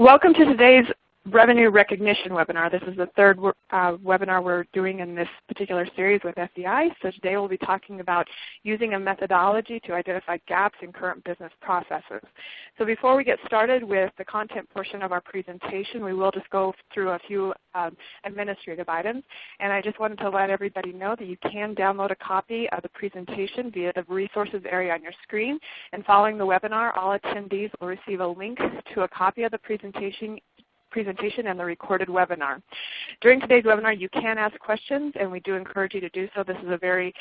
Welcome to today's Revenue Recognition webinar. This is the third webinar we're doing in this particular series with FEI. So today we'll be talking about using a methodology to identify gaps in current business processes. So before we get started with the content portion of our presentation, we will just go through a few administrative items. And I just wanted to let everybody know that you can download a copy of the presentation via the resources area on your screen. And following the webinar, all attendees will receive a link to a copy of the presentation and the recorded webinar. During today's webinar, you can ask questions, and we do encourage you to do so. This is a very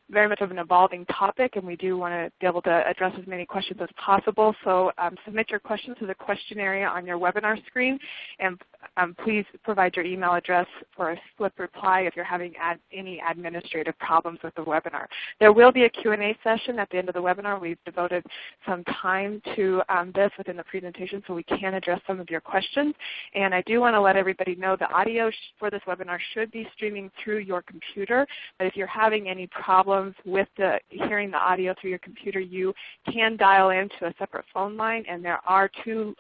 much of an evolving topic, and we do want to be able to address as many questions as possible. So submit your questions to the question area on your webinar screen, and please provide your email address for a slip reply if you're having any administrative problems with the webinar. There will be a Q&A session at the end of the webinar. We've devoted some time to this within the presentation so we can address some of your questions. And I do want to let everybody know the audio for this webinar should be streaming through your computer, but if you're having any problems with hearing the audio through your computer, you can dial into a separate phone line, and there are two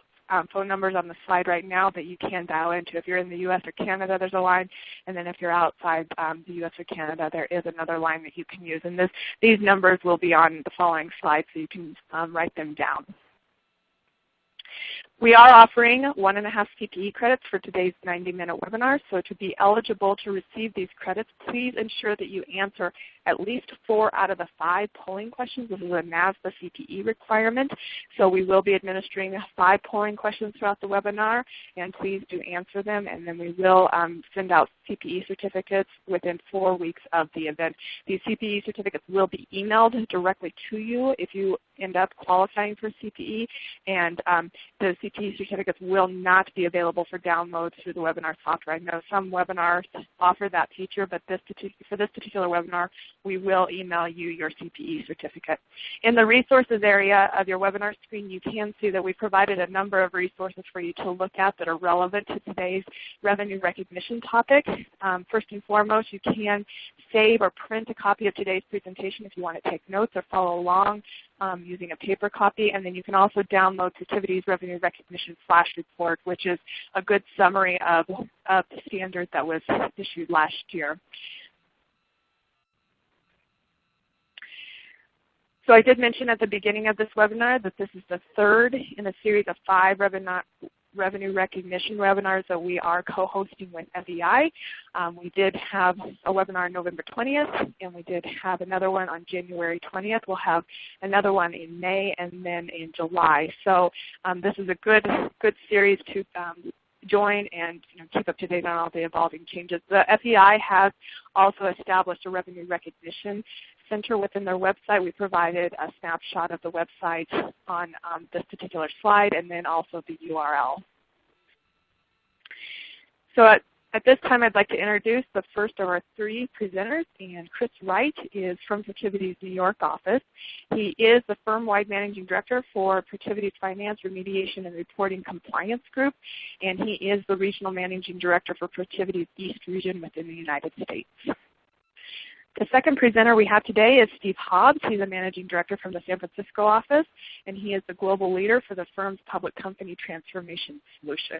phone numbers on the slide right now that you can dial into. If you're in the U.S. or Canada, there's a line, and then if you're outside the U.S. or Canada, there is another line that you can use. And these numbers will be on the following slide, so you can write them down. We are offering 1.5 CPE credits for today's 90-minute webinar. So to be eligible to receive these credits, please ensure that you answer at least 4 out of the 5 polling questions. This is a NASBA CPE requirement. So we will be administering 5 polling questions throughout the webinar, and please do answer them. And then we will send out CPE certificates within 4 weeks of the event. These CPE certificates will be emailed directly to you if you end up qualifying for CPE, and the CPE certificates will not be available for download through the webinar software. I know some webinars offer that feature, but for this particular webinar, we will email you your CPE certificate. In the resources area of your webinar screen, you can see that we provided a number of resources for you to look at that are relevant to today's revenue recognition topic. First and foremost, you can save or print a copy of today's presentation if you want to take notes or follow along using a paper copy. And then you can also download Citivity's Revenue Recognition Flash Report, which is a good summary of the standard that was issued last year. So I did mention at the beginning of this webinar that this is the third in a series of 5 revenue recognition webinars that we are co-hosting with FEI. We did have a webinar on November 20th, and we did have another one on January 20th. We'll have another one in May and then in July. So this is a good series to join and keep up to date on all the evolving changes. The FEI has also established a revenue recognition center within their website. We provided a snapshot of the website on this particular slide, and then also the URL. So at this time, I'd like to introduce the first of our 3 presenters, and Chris Wright is from Proctivity's New York office. He is the firm-wide managing director for Proctivity's Finance, Remediation, and Reporting Compliance Group, and he is the regional managing director for Proctivity's East region within the United States. The second presenter we have today is Steve Hobbs. He's a managing director from the San Francisco office, and he is the global leader for the firm's public company transformation solution.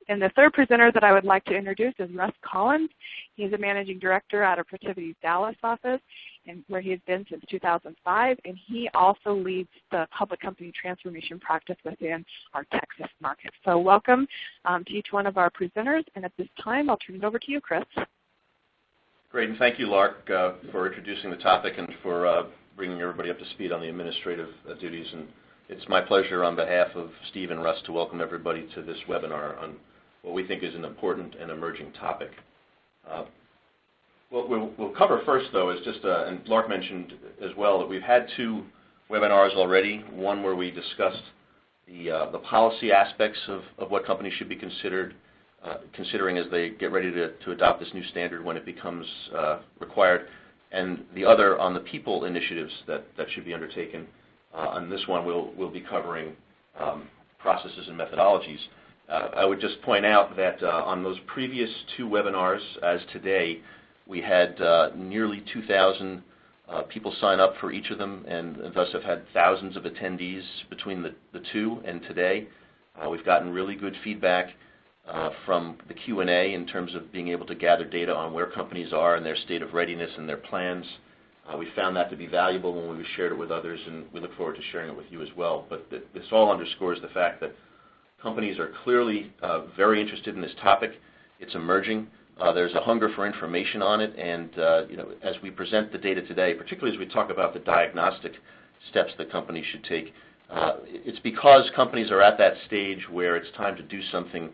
And the third presenter that I would like to introduce is Russ Collins. He's a managing director out of Proctivity's Dallas office, and where he has been since 2005, and he also leads the public company transformation practice within our Texas market. So welcome to each one of our presenters, and at this time, I'll turn it over to you, Chris. Great, and thank you, Lark, for introducing the topic and for bringing everybody up to speed on the administrative duties. And it's my pleasure on behalf of Steve and Russ to welcome everybody to this webinar on what we think is an important and emerging topic. What we'll cover first, though, is just, and Lark mentioned as well, that we've had 2 webinars already, one where we discussed the policy aspects of what companies should be considering as they get ready to adopt this new standard when it becomes required, and the other on the people initiatives that should be undertaken. On this one, we'll be covering processes and methodologies. I would just point out that on those previous 2 webinars, as today, we had nearly 2,000 People sign up for each of them, and thus have had thousands of attendees between the two and today. We've gotten really good feedback from the Q&A in terms of being able to gather data on where companies are and their state of readiness and their plans. We found that to be valuable when we shared it with others, and we look forward to sharing it with you as well. But this all underscores the fact that companies are clearly very interested in this topic. It's emerging. There's a hunger for information on it, and as we present the data today, particularly as we talk about the diagnostic steps that companies should take, it's because companies are at that stage where it's time to do something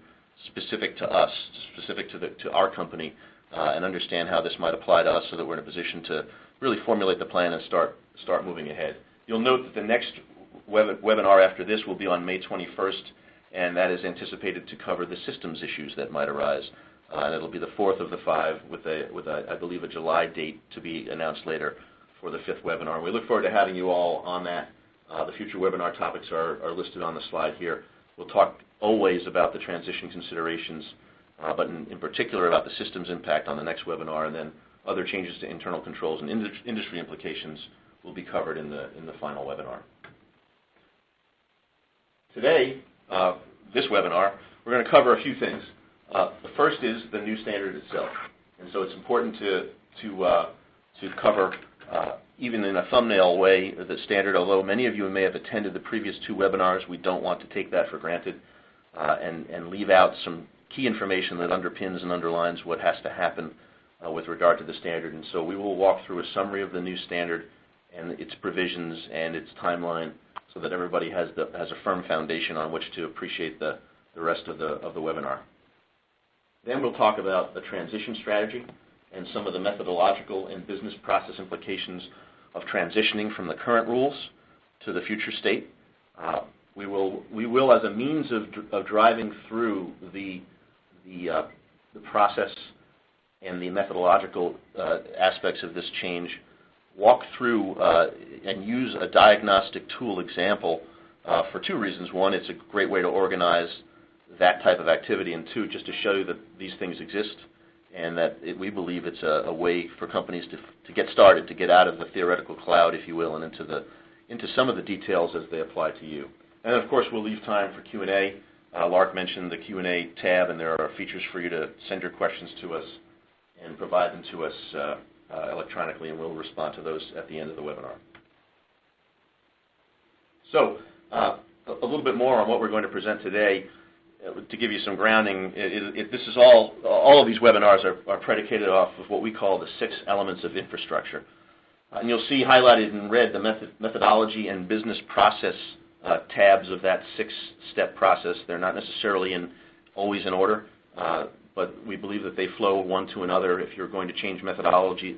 specific to us, specific to our company, and understand how this might apply to us so that we're in a position to really formulate the plan and start moving ahead. You'll note that the next webinar after this will be on May 21st, and that is anticipated to cover the systems issues that might arise. And it'll be the fourth of the 5 with I believe, a July date to be announced later for the 5th webinar. We look forward to having you all on that. The future webinar topics are listed on the slide here. We'll talk always about the transition considerations, but in particular about the systems impact on the next webinar, and then other changes to internal controls and industry implications will be covered in the final webinar. Today, this webinar, we're going to cover a few things. The first is the new standard itself, and so it's important to cover, even in a thumbnail way, the standard. Although many of you may have attended the previous 2 webinars, we don't want to take that for granted and leave out some key information that underpins and underlines what has to happen with regard to the standard. And so we will walk through a summary of the new standard and its provisions and its timeline, so that everybody has a firm foundation on which to appreciate the rest of the webinar. Then we'll talk about the transition strategy and some of the methodological and business process implications of transitioning from the current rules to the future state. We will, as a means of driving through the process and the methodological aspects of this change, walk through and use a diagnostic tool example for 2 reasons. One, it's a great way to organize that type of activity, and 2, just to show you that these things exist, and that we believe it's a way for companies to get started, to get out of the theoretical cloud, if you will, and into some of the details as they apply to you. And of course, we'll leave time for Q&A. Lark mentioned the Q&A tab, and there are features for you to send your questions to us and provide them to us electronically, and we'll respond to those at the end of the webinar. So, a little bit more on what we're going to present today. To give you some grounding, this is all of these webinars are predicated off of what we call the 6 elements of infrastructure. And you'll see highlighted in red the methodology and business process tabs of that 6-step process. They're not necessarily always in order, but we believe that they flow one to another. If you're going to change methodologies,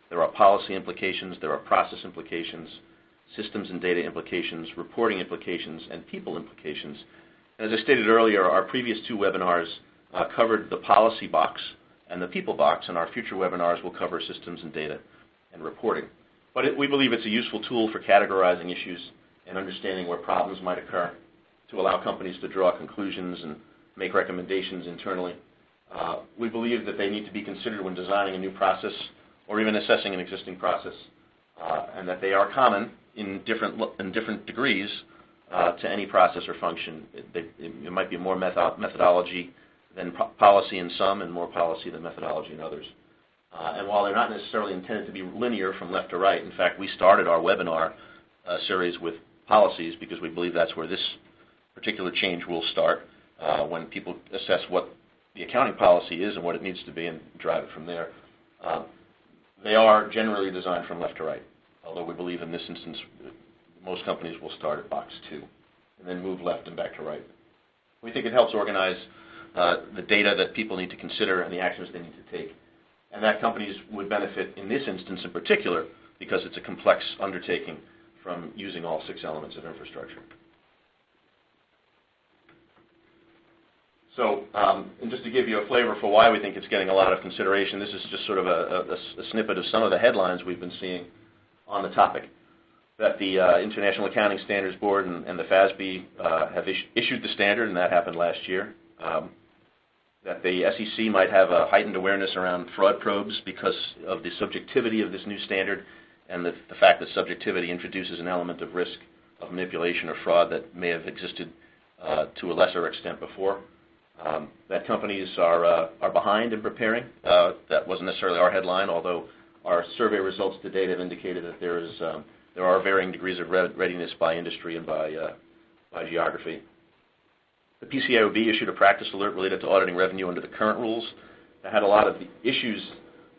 there are policy implications, there are process implications, systems and data implications, reporting implications, and people implications. As I stated earlier, our previous 2 webinars covered the policy box and the people box, and our future webinars will cover systems and data and reporting. But we believe it's a useful tool for categorizing issues and understanding where problems might occur, to allow companies to draw conclusions and make recommendations internally. We believe that they need to be considered when designing a new process or even assessing an existing process, and that they are common in different degrees to any process or function. It might be more methodology than policy in some, and more policy than methodology in others. And while they're not necessarily intended to be linear from left to right, in fact, we started our webinar series with policies because we believe that's where this particular change will start, when people assess what the accounting policy is and what it needs to be and drive it from there. They are generally designed from left to right, although we believe in this instance most companies will start at box 2 and then move left and back to right. We think it helps organize the data that people need to consider and the actions they need to take, and that companies would benefit in this instance in particular because it's a complex undertaking from using all 6 elements of infrastructure. So, and just to give you a flavor for why we think it's getting a lot of consideration, this is just sort of a snippet of some of the headlines we've been seeing on the topic. That the International Accounting Standards Board and the FASB have issued the standard, and that happened last year. that the SEC might have a heightened awareness around fraud probes because of the subjectivity of this new standard and the fact that subjectivity introduces an element of risk of manipulation or fraud that may have existed to a lesser extent before. That companies are behind in preparing. That wasn't necessarily our headline, although our survey results to date have indicated that there are varying degrees of readiness by industry and by geography. The PCAOB issued a practice alert related to auditing revenue under the current rules that had a lot of the issues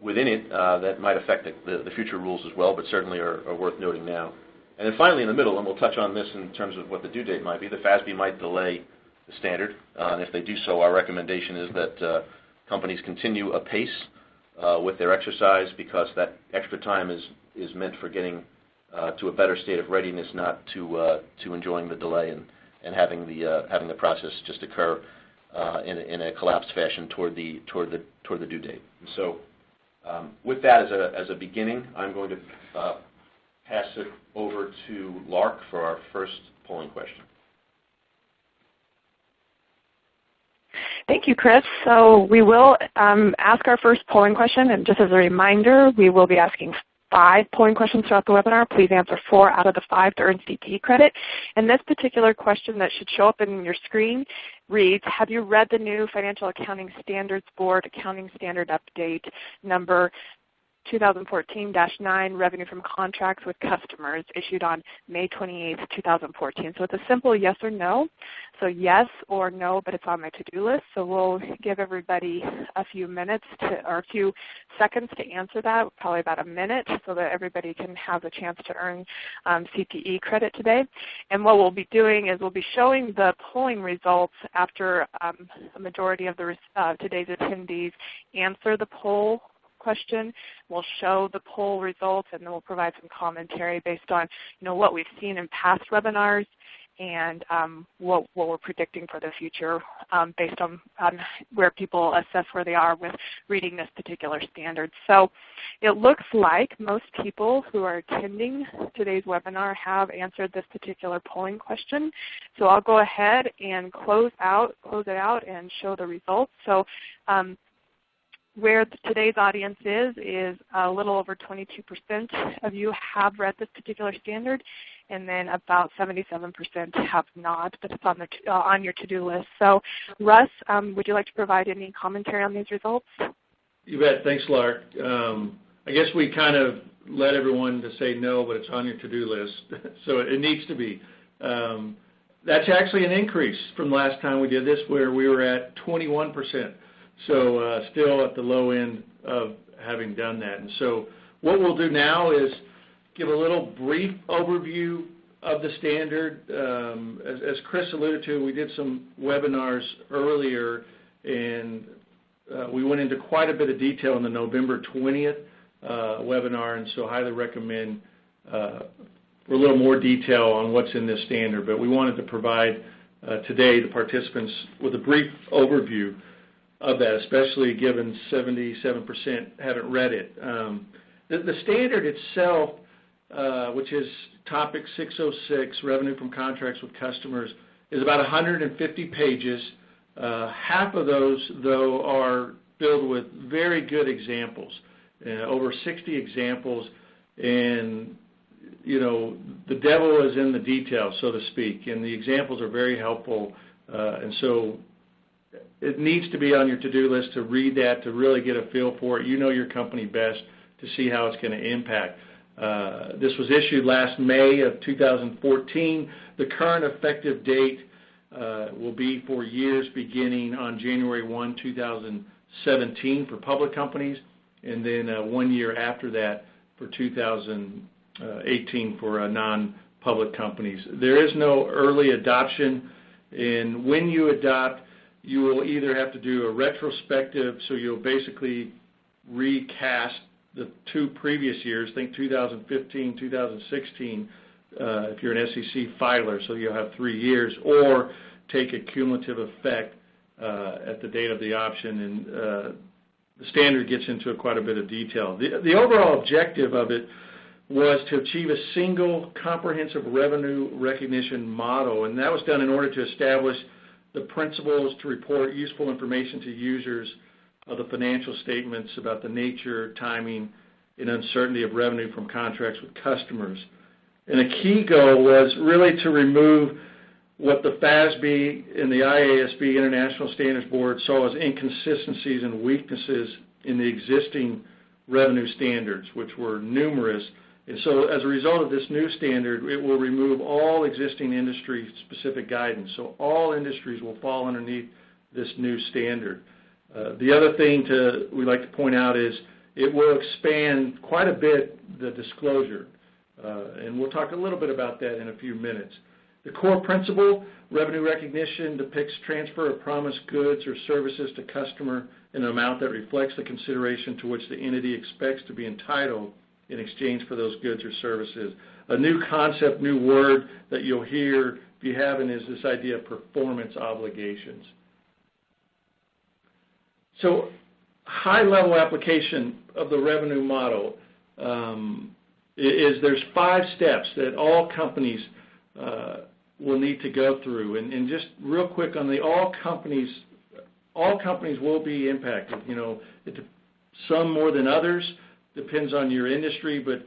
within it that might affect the future rules as well, but certainly are worth noting now. And then finally in the middle, and we'll touch on this in terms of what the due date might be, the FASB might delay the standard. And if they do so, our recommendation is that companies continue apace with their exercise, because that extra time is meant for getting to a better state of readiness, not to enjoying the delay and having the process just occur in a collapsed fashion toward the due date. And so, with that as a beginning, I'm going to pass it over to Lark for our first polling question. Thank you, Chris. So we will ask our first polling question, and just as a reminder, we will be asking 5 polling questions throughout the webinar. Please answer 4 out of the 5 to earn CPE credit. And this particular question that should show up in your screen reads, have you read the new Financial Accounting Standards Board Accounting Standard Update number 2014-9, Revenue from Contracts with Customers, issued on May 28, 2014. So it's a simple yes or no. So yes or no, but it's on my to-do list. So we'll give everybody a few minutes or a few seconds to answer that, probably about a minute, so that everybody can have the chance to earn CPE credit today. And what we'll be doing is we'll be showing the polling results after a majority of today's attendees answer the poll question. We'll show the poll results, and then we'll provide some commentary based on what we've seen in past webinars and what we're predicting for the future based on where people assess where they are with reading this particular standard. So it looks like most people who are attending today's webinar have answered this particular polling question. So I'll go ahead and close it out and show the results. So where today's audience is a little over 22% of you have read this particular standard, and then about 77% have not, but it's on your to-do list. So Russ, would you like to provide any commentary on these results? You bet. Thanks, Lark. I guess we kind of led everyone to say no, but it's on your to-do list, so it needs to be. That's actually an increase from last time we did this, where we were at 21%. So still at the low end of having done that. And so what we'll do now is give a little brief overview of the standard. As Chris alluded to, we did some webinars earlier, and we went into quite a bit of detail in the November 20th webinar, and so highly recommend for a little more detail on what's in this standard. But we wanted to provide today the participants with a brief overview of that, especially given 77% haven't read it. The standard itself, which is Topic 606, Revenue from Contracts with Customers, is about 150 pages. Half of those, though, are filled with very good examples, over 60 examples, and the devil is in the detail, so to speak, and the examples are very helpful, and so it needs to be on your to-do list to read that, to really get a feel for it. You know your company best to see how it's going to impact. This was issued last May of 2014. The current effective date will be for years beginning on January 1, 2017 for public companies, and then 1 year after that for 2018 for non-public companies. There is no early adoption, and when you adopt, you will either have to do a retrospective, so you'll basically recast the 2 previous years, think 2015, 2016, if you're an SEC filer, so you'll have 3 years, or take a cumulative effect at the date of the option, and the standard gets into quite a bit of detail. The overall objective of it was to achieve a single comprehensive revenue recognition model, and that was done in order to establish the principle is to report useful information to users of the financial statements about the nature, timing, and uncertainty of revenue from contracts with customers. And a key goal was really to remove what the FASB and the IASB International Standards Board saw as inconsistencies and weaknesses in the existing revenue standards, which were numerous. And so as a result of this new standard, it will remove all existing industry-specific guidance. So all industries will fall underneath this new standard. The other thing we'd like to point out is it will expand quite a bit the disclosure. And we'll talk a little bit about that in a few minutes. The core principle, revenue recognition, depicts transfer of promised goods or services to customer in an amount that reflects the consideration to which the entity expects to be entitled in exchange for those goods or services. A new concept, new word that you'll hear if you haven't is this idea of performance obligations. So high-level application of the revenue model is there's 5 steps that all companies will need to go through. And just real quick on all companies will be impacted. You know, some more than others, depends on your industry, but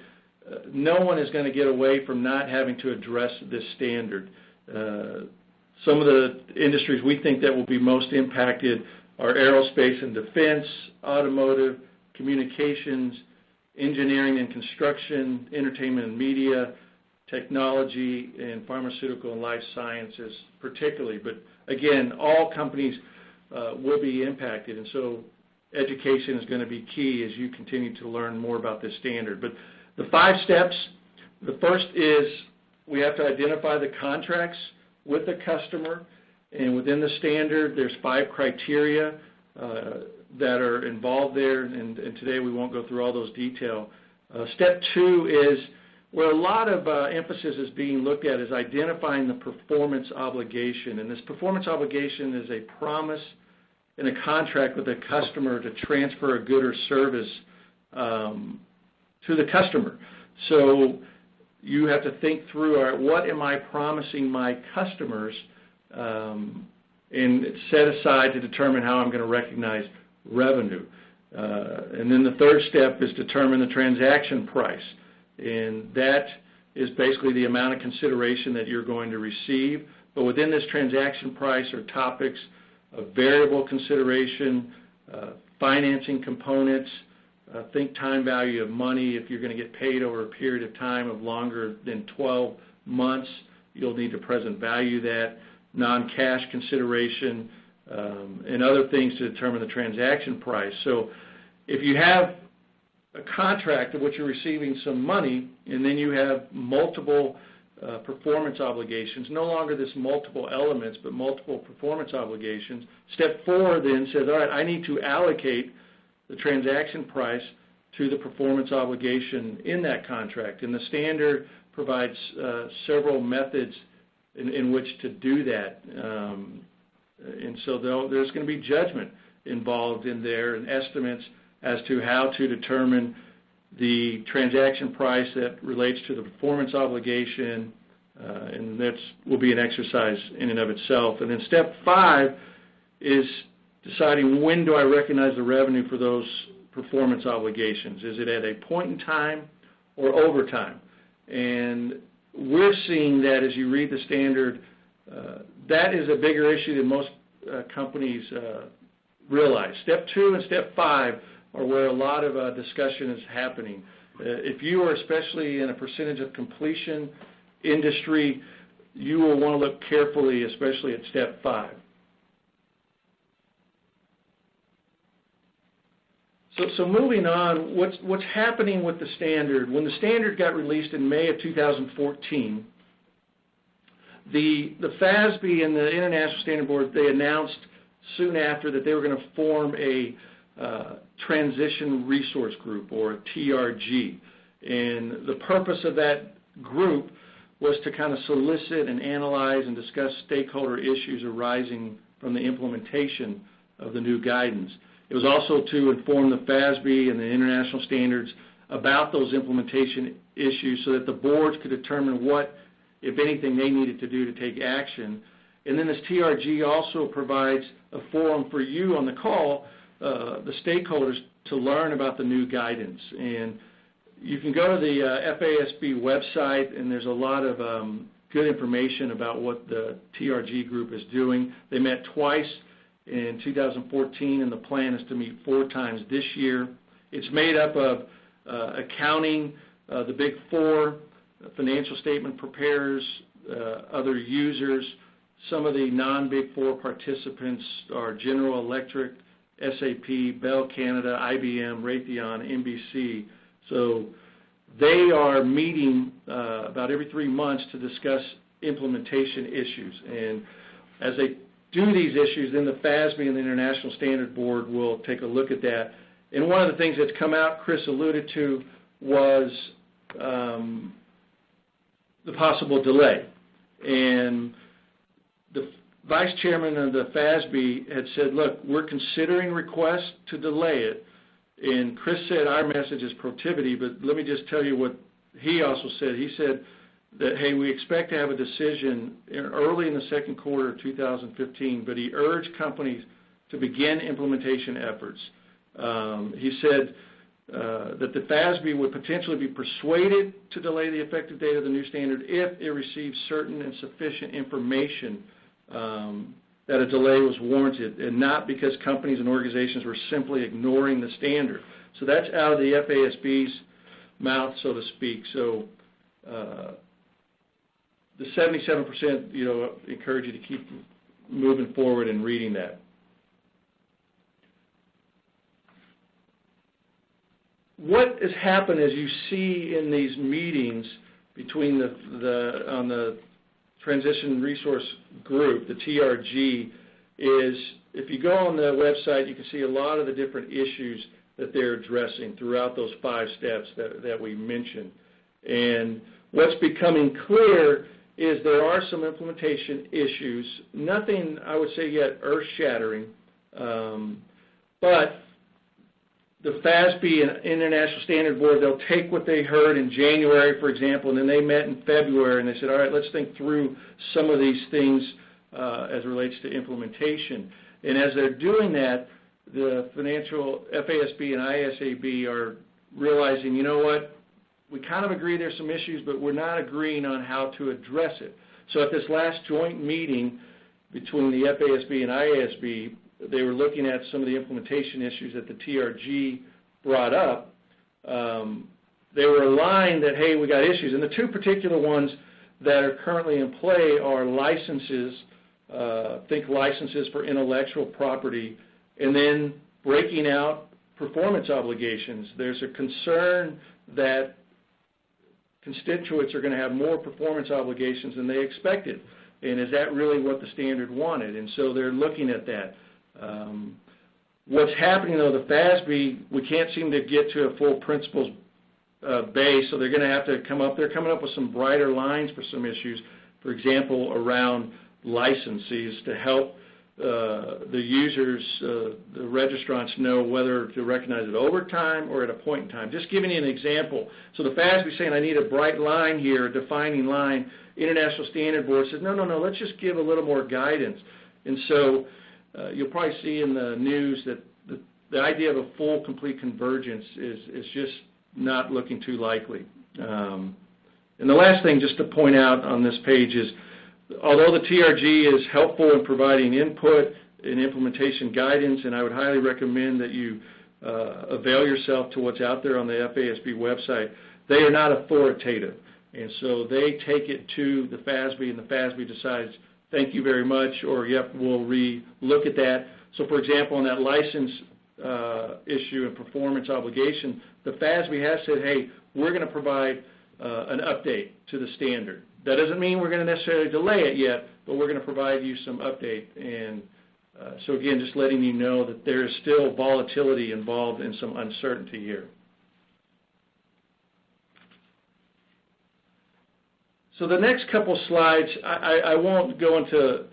no one is going to get away from not having to address this standard. Some of the industries we think that will be most impacted are aerospace and defense, automotive, communications, engineering and construction, entertainment and media, technology, and pharmaceutical and life sciences particularly. But again, all companies will be impacted, and so education is going to be key as you continue to learn more about this standard. But the 5 steps, the first is we have to identify the contracts with the customer, and within the standard there's 5 criteria that are involved there, and today we won't go through all those details. Step 2 is where a lot of emphasis is being looked at is identifying the performance obligation, and this performance obligation is a promise in a contract with a customer to transfer a good or service to the customer. So you have to think through, all right, what am I promising my customers, and set aside to determine how I'm going to recognize revenue. And then the third step is determine the transaction price, and that is basically the amount of consideration that you're going to receive. But within this transaction price are topics of variable consideration, financing components, think time value of money. If you're going to get paid over a period of time of longer than 12 months, you'll need to present value that, non-cash consideration, and other things to determine the transaction price. So if you have a contract of which you're receiving some money, and then you have multiple performance obligations, no longer this multiple elements, but multiple performance obligations. Step 4 then says, all right, I need to allocate the transaction price to the performance obligation in that contract. And the standard provides several methods in which to do that. And so there's going to be judgment involved in there and estimates as to how to determine the transaction price that relates to the performance obligation, and that will be an exercise in and of itself. And then step 5 is deciding when do I recognize the revenue for those performance obligations. Is it at a point in time or over time? And we're seeing that as you read the standard, that is a bigger issue than most companies realize. Step 2 and step 5 are where a lot of discussion is happening. If you are especially in a percentage of completion industry, you will want to look carefully, especially at step 5. So moving on, what's happening with the standard? When the standard got released in May of 2014, the FASB and the International Standard Board, they announced soon after that they were going to form a Transition Resource Group, or a TRG. And the purpose of that group was to kind of solicit and analyze and discuss stakeholder issues arising from the implementation of the new guidance. It was also to inform the FASB and the international standards about those implementation issues so that the boards could determine what, if anything, they needed to do to take action. And then this TRG also provides a forum for you on the call, the stakeholders, to learn about the new guidance. And you can go to the FASB website, and there's a lot of good information about what the TRG group is doing. They met twice in 2014, and the plan is to meet 4 times this year. It's made up of accounting, the Big Four, financial statement preparers, other users. Some of the non-Big Four participants are General Electric, SAP, Bell Canada, IBM, Raytheon, NBC. So they are meeting about every 3 months to discuss implementation issues. And as they do these issues, then the FASB and the International Standard Board will take a look at that. And one of the things that's come out, Chris alluded to, was the possible delay. And the Vice Chairman of the FASB had said, look, we're considering requests to delay it. And Chris said our message is protivity, but let me just tell you what he also said. He said that, hey, we expect to have a decision early in the second quarter of 2015, but he urged companies to begin implementation efforts. He said that the FASB would potentially be persuaded to delay the effective date of the new standard if it receives certain and sufficient information that a delay was warranted, and not because companies and organizations were simply ignoring the standard. So that's out of the FASB's mouth, so to speak. So the 77%, encourage you to keep moving forward and reading that. What has happened, as you see in these meetings between on the Transition Resource Group, the TRG, is if you go on the website, you can see a lot of the different issues that they're addressing throughout those 5 steps that we mentioned. And what's becoming clear is there are some implementation issues, nothing, I would say, yet earth-shattering, but the FASB and International Standard Board, they'll take what they heard in January, for example, and then they met in February, and they said, all right, let's think through some of these things as it relates to implementation. And as they're doing that, the financial FASB and ISAB are realizing, you know what, we kind of agree there's some issues, but we're not agreeing on how to address it. So at this last joint meeting between the FASB and ISB, they were looking at some of the implementation issues that the TRG brought up. They were aligned that, hey, we got issues. And the 2 particular ones that are currently in play are licenses, think licenses for intellectual property, and then breaking out performance obligations. There's a concern that constituents are going to have more performance obligations than they expected. And is that really what the standard wanted? And so they're looking at that. What's happening, though, the FASB, we can't seem to get to a full principles base, so they're going to have to they're coming up with some brighter lines for some issues, for example, around licenses to help the users, the registrants, know whether to recognize it over time or at a point in time. Just giving you an example. So the FASB is saying, I need a bright line here, a defining line. International Standard Board says, no, let's just give a little more guidance. And so you'll probably see in the news that the idea of a full, complete convergence is just not looking too likely. And the last thing just to point out on this page is, although the TRG is helpful in providing input and implementation guidance, and I would highly recommend that you avail yourself to what's out there on the FASB website, they are not authoritative. And so they take it to the FASB, and the FASB decides, thank you very much, or yep, we'll re-look at that. So, for example, on that license issue and performance obligation, the FASB has said, hey, we're going to provide an update to the standard. That doesn't mean we're going to necessarily delay it yet, but we're going to provide you some update. And so, again, just letting you know that there is still volatility involved and some uncertainty here. So the next couple slides, I won't go into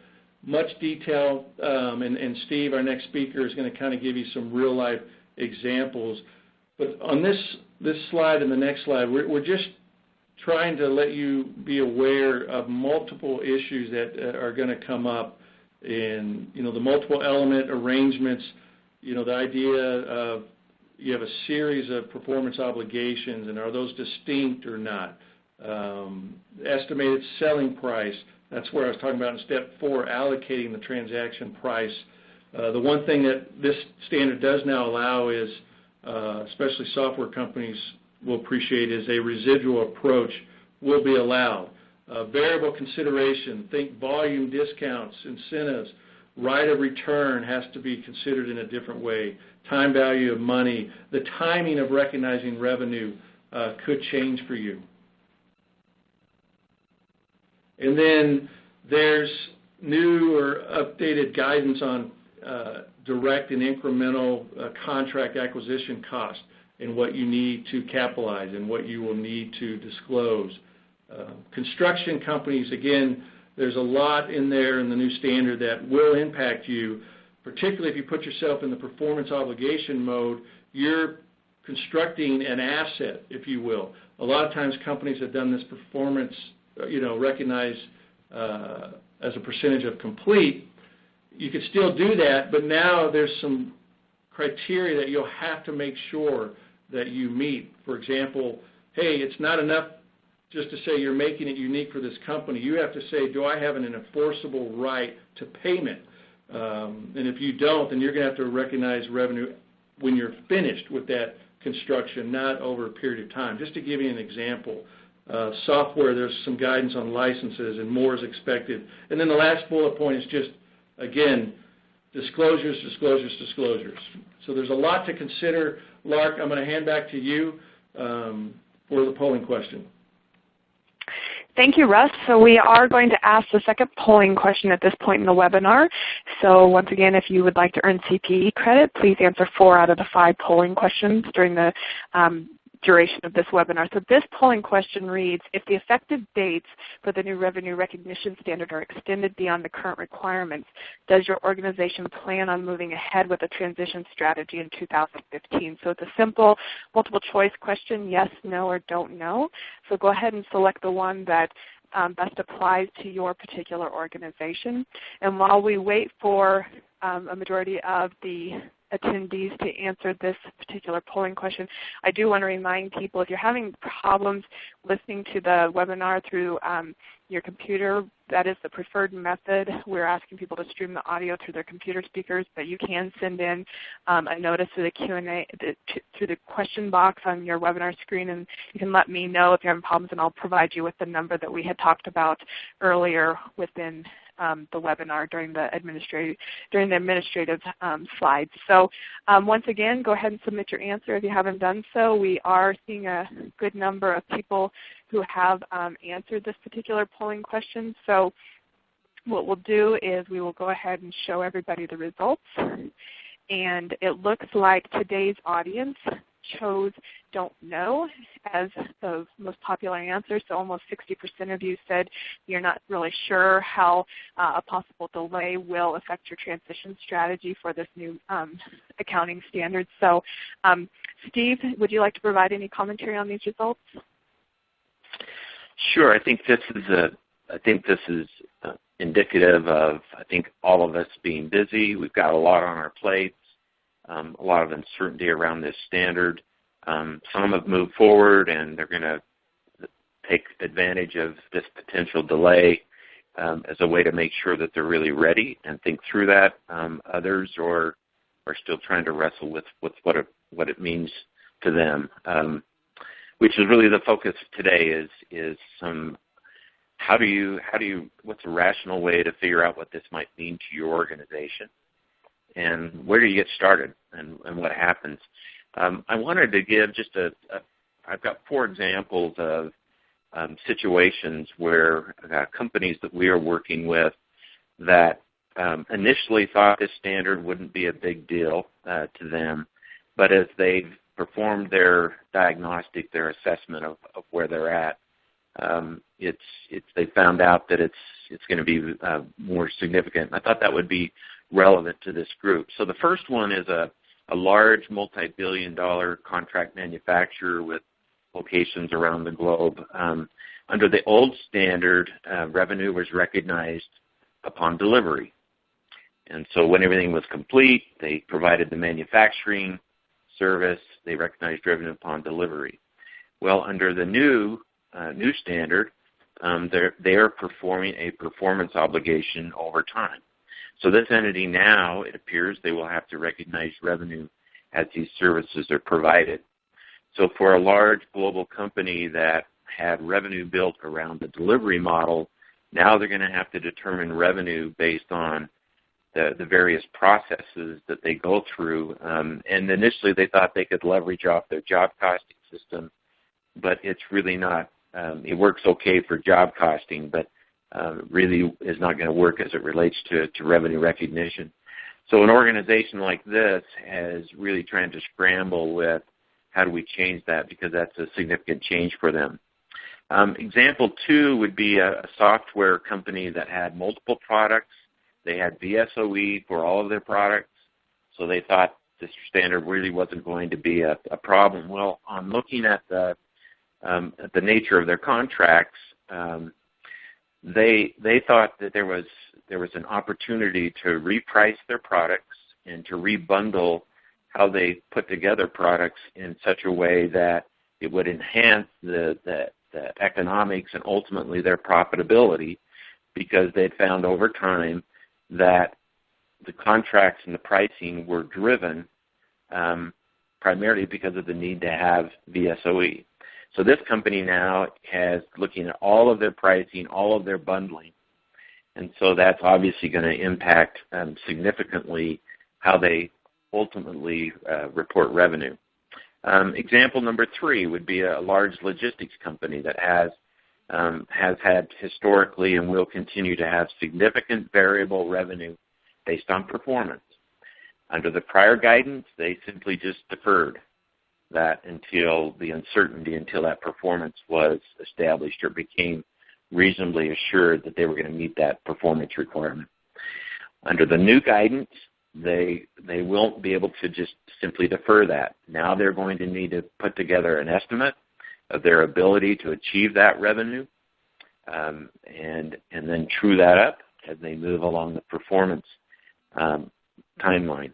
much detail, and Steve, our next speaker, is going to kind of give you some real-life examples. But on this slide and the next slide, we're just trying to let you be aware of multiple issues that are going to come up in, the multiple element arrangements, the idea of you have a series of performance obligations, and are those distinct or not? Estimated selling price, that's where I was talking about in step 4, allocating the transaction price. The one thing that this standard does now allow is, especially software companies will appreciate, is a residual approach will be allowed. Variable consideration, think volume discounts, incentives, right of return has to be considered in a different way. Time value of money, the timing of recognizing revenue could change for you. And then there's new or updated guidance on direct and incremental contract acquisition cost and what you need to capitalize and what you will need to disclose. Construction companies, again, there's a lot in there in the new standard that will impact you, particularly if you put yourself in the performance obligation mode. You're constructing an asset, if you will. A lot of times companies have done this performance, recognized as a percentage of complete. You could still do that, but now there's some criteria that you'll have to make sure that you meet. For example, hey, it's not enough just to say you're making it unique for this company. You have to say, do I have an enforceable right to payment? And if you don't, then you're going to have to recognize revenue when you're finished with that construction, not over a period of time. Just to give you an example, software, there's some guidance on licenses, and more is expected. And then the last bullet point is just, again, disclosures. So there's a lot to consider. Lark, I'm going to hand back to you for the polling question. Thank you, Russ. So we are going to ask the second polling question at this point in the webinar. So once again, if you would like to earn CPE credit, please answer 4 out of the 5 polling questions during the duration of this webinar. So this polling question reads, if the effective dates for the new revenue recognition standard are extended beyond the current requirements, does your organization plan on moving ahead with a transition strategy in 2015? So it's a simple multiple choice question, yes, no, or don't know. So go ahead and select the one that best applies to your particular organization. And while we wait for a majority of the attendees to answer this particular polling question, I do want to remind people, if you're having problems listening to the webinar through your computer, that is the preferred method. We're asking people to stream the audio through their computer speakers, but you can send in a notice to the Q&A through the question box on your webinar screen, and you can let me know if you're having problems, and I'll provide you with the number that we had talked about earlier within the webinar during the administrative slides. So once again, go ahead and submit your answer if you haven't done so. We are seeing a good number of people who have answered this particular polling question. So what we'll do is we will go ahead and show everybody the results. And it looks like today's audience chose don't know as the most popular answer. So almost 60% of you said you're not really sure how a possible delay will affect your transition strategy for this new accounting standard. So Steve, would you like to provide any commentary on these results? Sure. I think this is indicative of, all of us being busy. We've got a lot on our plates. A lot of uncertainty around this standard. Some have moved forward, and they're going to take advantage of this potential delay as a way to make sure that they're really ready and think through that. Others are still trying to wrestle with what it means to them, which is really the focus today. Is some what's a rational way to figure out what this might mean to your organization, and where do you get started, and what happens. I wanted to give just I've got 4 examples of situations where companies that we are working with that initially thought this standard wouldn't be a big deal to them, but as they've performed their diagnostic, their assessment of where they're at, they found out that it's going to be more significant. I thought that would be relevant to this group. So the first one is a large multi-billion-dollar contract manufacturer with locations around the globe. Under the old standard, revenue was recognized upon delivery. And so when everything was complete, they provided the manufacturing service, they recognized revenue upon delivery. Well, under the new standard, they are performing a performance obligation over time. So this entity now, it appears they will have to recognize revenue as these services are provided. So for a large global company that had revenue built around the delivery model, now they're going to have to determine revenue based on the various processes that they go through. And initially they thought they could leverage off their job costing system, but it's really not. It works okay for job costing, but really is not going to work as it relates to revenue recognition. So an organization like this is really trying to scramble with how do we change that, because that's a significant change for them. Example 2 would be a software company that had multiple products. They had VSOE for all of their products, so they thought this standard really wasn't going to be a problem. Well, on looking at the nature of their contracts, they thought that there was an opportunity to reprice their products and to rebundle how they put together products in such a way that it would enhance the economics and ultimately their profitability, because they'd found over time that the contracts and the pricing were driven primarily because of the need to have VSOE. So this company now has looking at all of their pricing, all of their bundling, and so that's obviously going to impact significantly how they ultimately report revenue. Example number 3 would be a large logistics company that has had historically and will continue to have significant variable revenue based on performance. Under the prior guidance, they simply just deferred that until that performance was established or became reasonably assured that they were going to meet that performance requirement. Under the new guidance, they won't be able to just simply defer that. Now they're going to need to put together an estimate of their ability to achieve that revenue, and then true that up as they move along the performance timeline.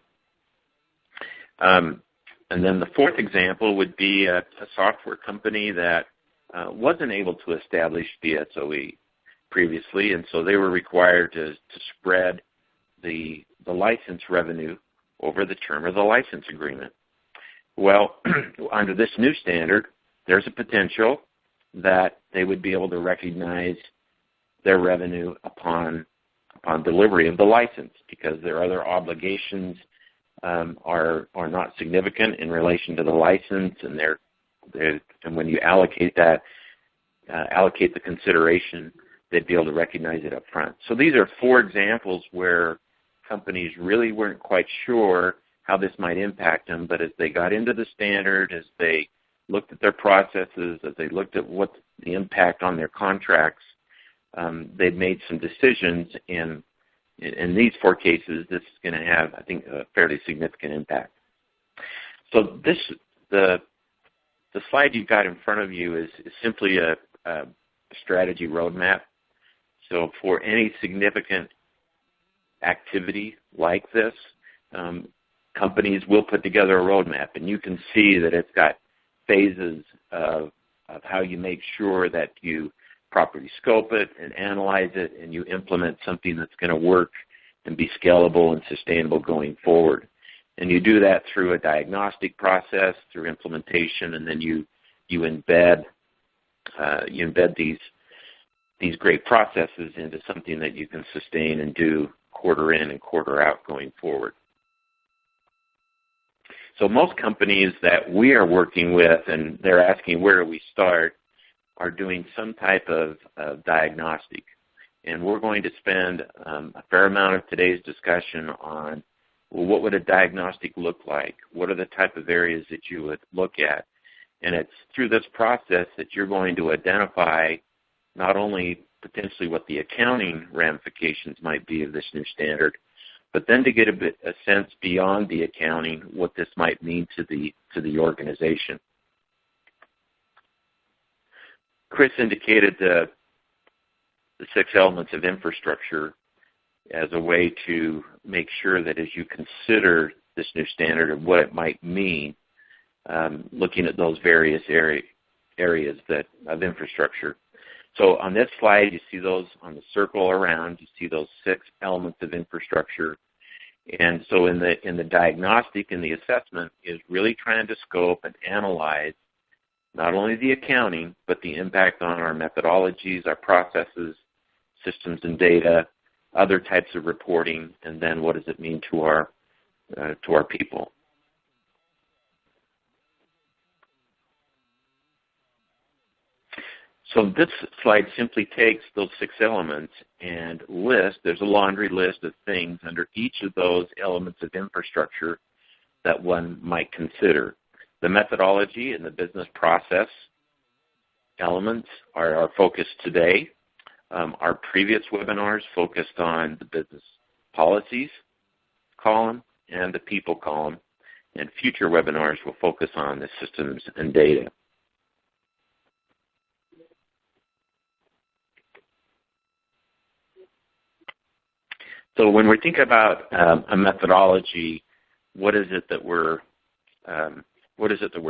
And then the 4th example would be a software company that wasn't able to establish VSOE previously, and so they were required to spread the license revenue over the term of the license agreement. Well, under this new standard, there's a potential that they would be able to recognize their revenue upon delivery of the license, because their other obligations are not significant in relation to the license, and and when you allocate the consideration, they'd be able to recognize it up front. So these are 4 examples where companies really weren't quite sure how this might impact them, but as they got into the standard, as they looked at their processes, as they looked at what the impact on their contracts, they've made some decisions, and in these 4 cases, this is going to have, I think, a fairly significant impact. So the slide you've got in front of you is simply a strategy roadmap. So for any significant activity like this, companies will put together a roadmap, and you can see that it's got phases of how you make sure that you properly scope it and analyze it, and you implement something that's going to work and be scalable and sustainable going forward. And you do that through a diagnostic process, through implementation, and then you embed these great processes into something that you can sustain and do quarter in and quarter out going forward. So most companies that we are working with, and they're asking where do we start, are doing some type of diagnostic. And we're going to spend a fair amount of today's discussion on, well, what would a diagnostic look like? What are the type of areas that you would look at? And it's through this process that you're going to identify not only potentially what the accounting ramifications might be of this new standard, but then to get a sense beyond the accounting what this might mean to the organization. Chris indicated the 6 elements of infrastructure as a way to make sure that as you consider this new standard and what it might mean, looking at those various areas of infrastructure. So on this slide, you see those on the circle around. You see those 6 elements of infrastructure. And so in the diagnostic and the assessment is really trying to scope and analyze not only the accounting, but the impact on our methodologies, our processes, systems and data, other types of reporting, and then what does it mean to our people. So this slide simply takes those 6 elements and there's a laundry list of things under each of those elements of infrastructure that one might consider. The methodology and the business process elements are our focus today. Our previous webinars focused on the business policies column and the people column, and future webinars will focus on the systems and data. So when we're thinking about a methodology, what is it that we're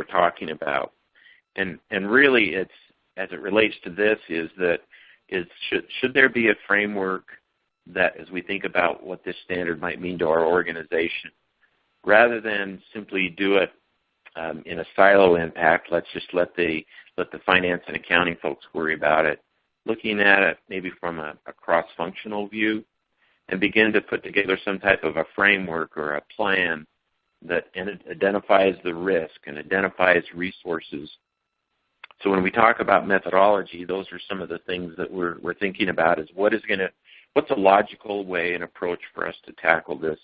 talking about? And really, it's as it relates to this should there be a framework that, as we think about what this standard might mean to our organization, rather than simply do it in a silo impact, let's just let the finance and accounting folks worry about it, looking at it maybe from a cross-functional view, and begin to put together some type of a framework or a plan that identifies the risk and identifies resources. So when we talk about methodology, those are some of the things that we're thinking about is what's a logical way and approach for us to tackle this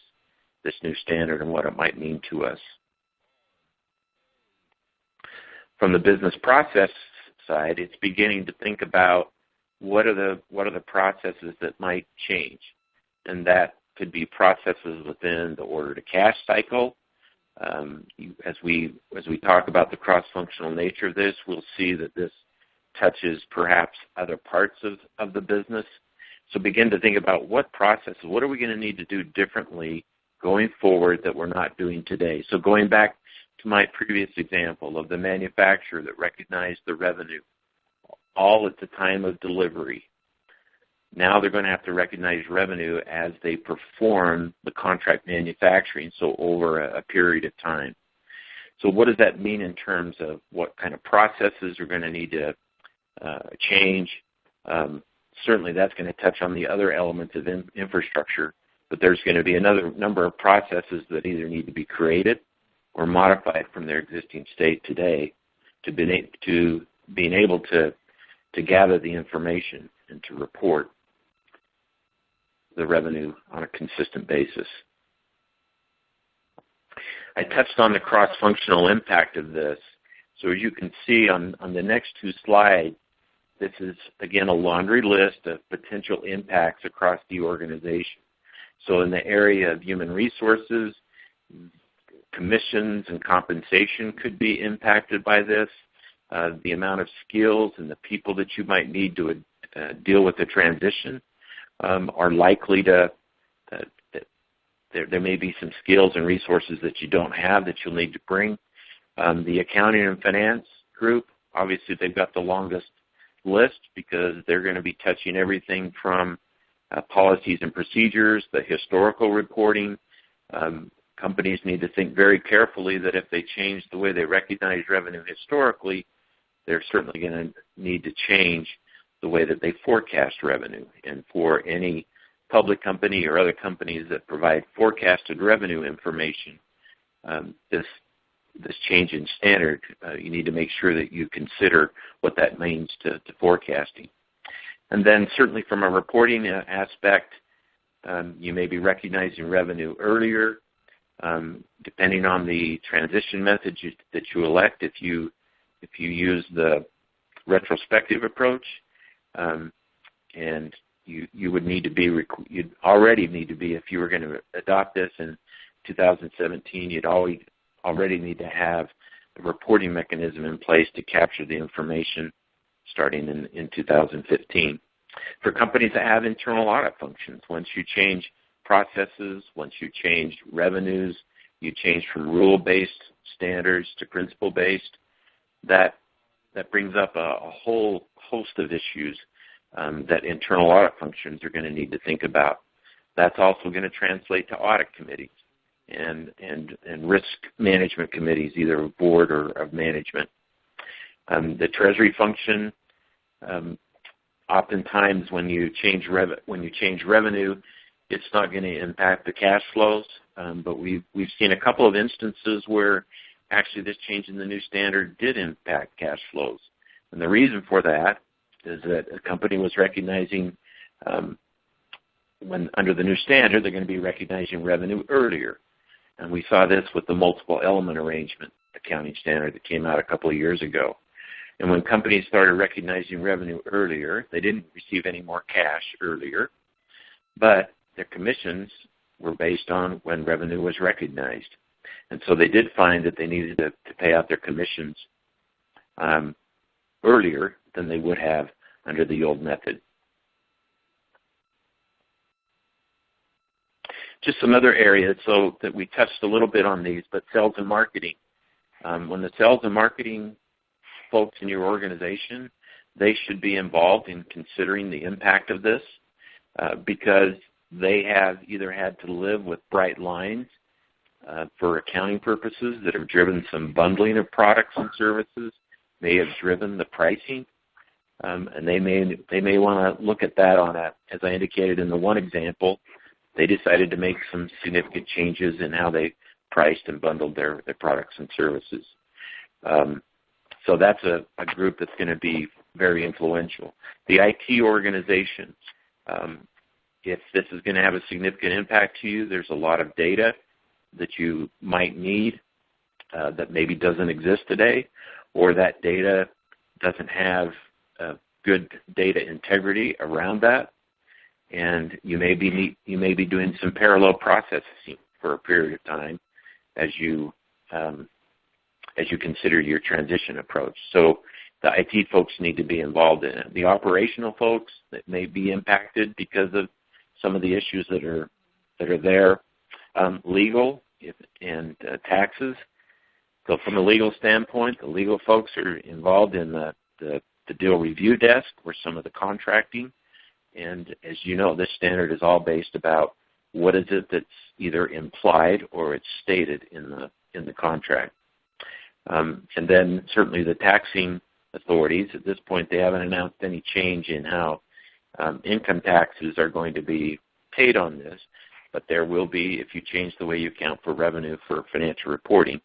new standard and what it might mean to us. From the business process side, it's beginning to think about what are the processes that might change. And that could be processes within the order-to-cash cycle. As we talk about the cross-functional nature of this, we'll see that this touches perhaps other parts of the business. So begin to think about what processes, what are we going to need to do differently going forward that we're not doing today. So going back to my previous example of the manufacturer that recognized the revenue all at the time of delivery. Now they're going to have to recognize revenue as they perform the contract manufacturing, so over a period of time. So what does that mean in terms of what kind of processes are going to need to change? Certainly that's going to touch on the other elements of infrastructure, but there's going to be another number of processes that either need to be created or modified from their existing state today to being able to gather the information and to report the revenue on a consistent basis. I touched on the cross-functional impact of this. So as you can see on the next 2 slides, this is, again, a laundry list of potential impacts across the organization. So in the area of human resources, commissions and compensation could be impacted by this. The amount of skills and the people that you might need to deal with the transition are likely to, there may be some skills and resources that you don't have that you'll need to bring. The accounting and finance group, obviously they've got the longest list because they're going to be touching everything from policies and procedures, the historical reporting. Companies need to think very carefully that if they change the way they recognize revenue historically, they're certainly going to need to change the way that they forecast revenue. And for any public company or other companies that provide forecasted revenue information, this change in standard, you need to make sure that you consider what that means to forecasting. And then certainly from a reporting aspect, you may be recognizing revenue earlier, depending on the transition method that you elect. If you use the retrospective approach, and you would need to be, you'd already need to be, if you were going to adopt this in 2017, you'd already need to have a reporting mechanism in place to capture the information starting in 2015. For companies that have internal audit functions, once you change processes, once you change revenues, you change from rule-based standards to principle-based, that brings up a whole host of issues that internal audit functions are going to need to think about. That's also going to translate to audit committees and risk management committees, either of board or of management. The Treasury function, oftentimes when you change revenue, it's not going to impact the cash flows. But we've seen a couple of instances where actually this change in the new standard did impact cash flows. And the reason for that is that a company was recognizing, when under the new standard, they're going to be recognizing revenue earlier. And we saw this with the multiple element arrangement accounting standard that came out a couple of years ago. And when companies started recognizing revenue earlier, they didn't receive any more cash earlier, but their commissions were based on when revenue was recognized. And so they did find that they needed to pay out their commissions earlier than they would have under the old method. Just some other areas, so that we touched a little bit on these, but sales and marketing. When the sales and marketing folks in your organization, they should be involved in considering the impact of this because they have either had to live with bright lines for accounting purposes that have driven some bundling of products and services, may have driven the pricing, and they may want to look at that on a, as I indicated in the one example, they decided to make some significant changes in how they priced and bundled their products and services. So that's a group that's going to be very influential. The IT organization, if this is going to have a significant impact to you, there's a lot of data that you might need that maybe doesn't exist today, or that data doesn't have good data integrity around that, and you may be doing some parallel processing for a period of time as you consider your transition approach. So the IT folks need to be involved in it. The operational folks that may be impacted because of some of the issues that are there, legal and taxes. So from a legal standpoint, the legal folks are involved in the deal review desk or some of the contracting. And as you know, this standard is all based about what is it that's either implied or it's stated in the contract. And then certainly the taxing authorities, at this point they haven't announced any change in how income taxes are going to be paid on this, but there will be, if you change the way you account for revenue for financial reporting,